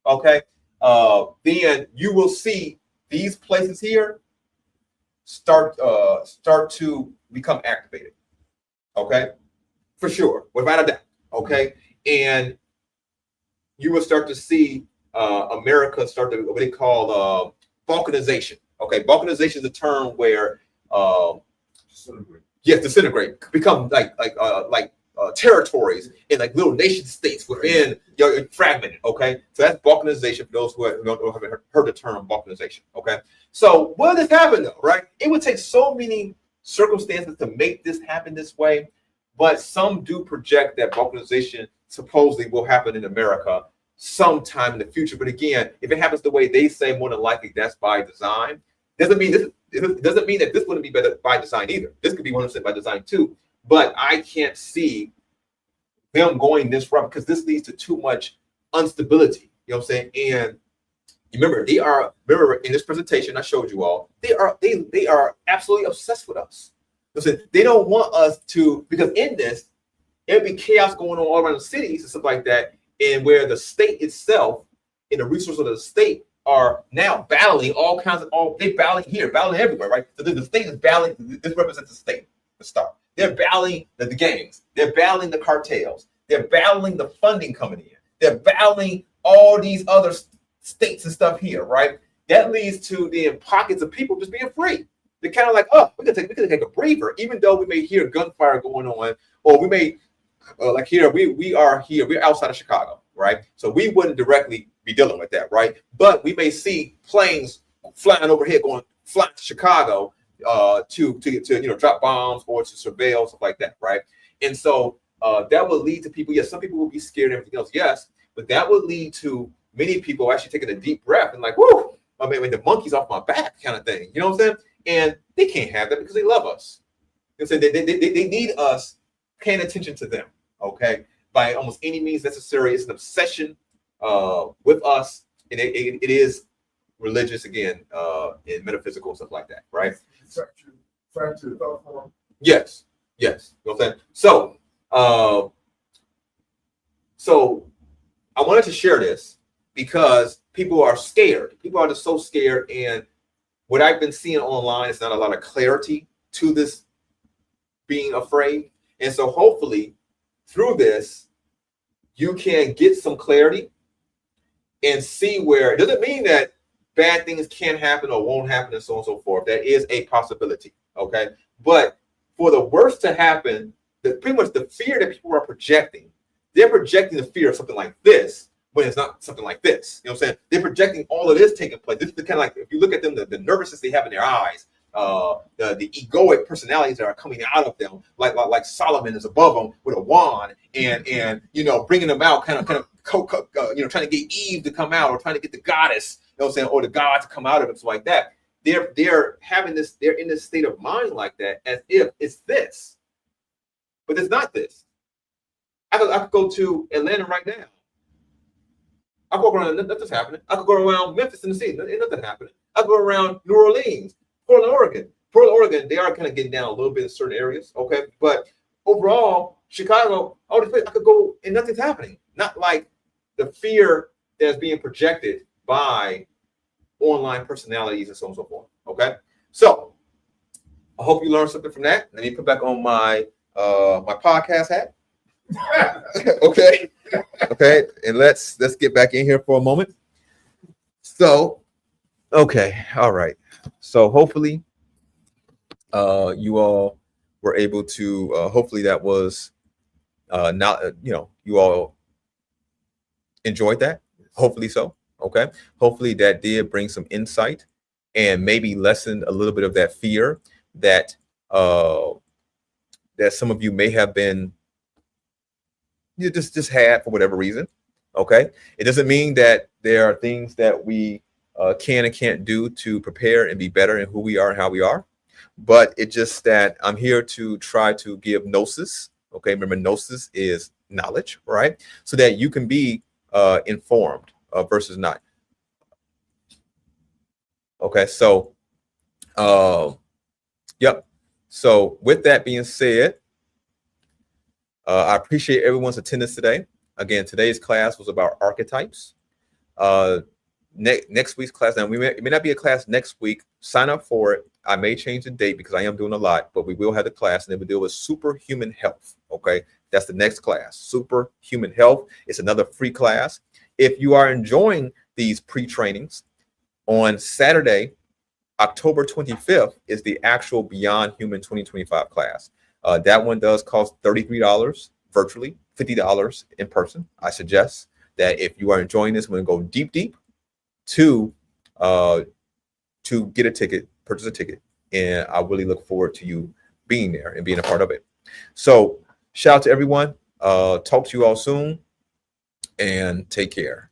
okay, then you will see these places here start to become activated. Okay, for sure, without a doubt. Okay, and you will start to see America start to what they call balkanization. Okay, balkanization is a term where disintegrate, become like territories and like little nation states within your fragmented. Okay, so that's balkanization for those who haven't heard the term balkanization. Okay, so what does happen though? Right, it would take so many circumstances to make this happen this way, but some do project that balkanization supposedly will happen in America sometime in the future. But again, if it happens the way they say, more than likely that's by design. Doesn't mean that this wouldn't be better by design either. This could be 100% by design too. But I can't see them going this route because this leads to too much instability. You know what I'm saying? And remember in this presentation I showed you all, they are absolutely obsessed with us. Listen, they don't want us to, because in this, there'd be chaos going on all around the cities and stuff like that, and where the state itself and the resources of the state are now battling all kinds of they're battling here, battling everywhere, right? So the state is battling. This represents the state, the start. They're battling the gangs. They're battling the cartels. They're battling the funding coming in. They're battling all these other states and stuff here, right? That leads to the pockets of people just being free. They're kind of like, oh, we can take a breather, even though we may hear gunfire going on, or we may like here, we are here, we're outside of Chicago, right? So we wouldn't directly be dealing with that, right? But we may see planes flying overhead, flying to Chicago to drop bombs or to surveil, stuff like that, right? And so that would lead to people. Yes, some people will be scared and everything else, yes, but that would lead to many people actually taking a deep breath and like, whoo, I mean, the monkey's off my back, kind of thing. You know what I'm saying? And they can't have that because they love us. You know what I'm saying? They need us paying attention to them, okay, by almost any means necessary. It's an obsession with us, and it is religious again, and metaphysical, stuff like that, right? Fracture thought form. Yes. You know what I'm saying? So I wanted to share this because people are scared. People are just so scared, and what I've been seeing online is not a lot of clarity to this being afraid. And so hopefully through this, you can get some clarity and see where it doesn't mean that bad things can't happen or won't happen and so on and so forth. That is a possibility, okay? But for the worst to happen, pretty much the fear that people are projecting, they're projecting the fear of something like this when it's not something like this. You know what I'm saying? They're projecting all of this taking place. This is the kind of like, if you look at them, the nervousness they have in their eyes, the egoic personalities that are coming out of them, like Solomon is above them with a wand and bringing them out, kind of trying to get Eve to come out, or trying to get the goddess know what I'm saying, or the God to come out of it, something like that. They're having this, they're in this state of mind like that, as if it's this, but it's not this. I could go to Atlanta right now. I could go around, nothing's happening. I could go around Memphis, Tennessee, ain't nothing happening. I could go around New Orleans, Portland, Oregon. They are kind of getting down a little bit in certain areas, okay? But overall, Chicago, all these places, I could go and nothing's happening. Not like the fear that's being projected by online personalities and so on and so forth, okay? So I hope you learned something from that. Let me put back on my my podcast hat. Okay, and let's get back in here for a moment. So, okay, all right. So hopefully, you all were able to. Hopefully, that was not you all enjoyed that. Hopefully so. Okay. Hopefully that did bring some insight and maybe lessened a little bit of that fear that that some of you may have been just had for whatever reason. Okay. It doesn't mean that there are things that we can and can't do to prepare and be better in who we are and how we are. But it's just that I'm here to try to give gnosis. Okay. Remember, gnosis is knowledge, right? So that you can be informed versus not. Okay. So, yep. So with that being said, I appreciate everyone's attendance today. Again, today's class was about archetypes. Next week's class, now it may not be a class next week. Sign up for it. I may change the date because I am doing a lot, but we will have the class, and then we deal with superhuman health. Okay, that's the next class, superhuman health. It's another free class. If you are enjoying these pre-trainings, on Saturday, October 25th is the actual Beyond Human 2025 class. That one does cost $33 virtually, $50 in person. I suggest that if you are enjoying this, we're going to go deep to get a ticket, purchase a ticket. And I really look forward to you being there and being a part of it. So shout out to everyone. Talk to you all soon and take care.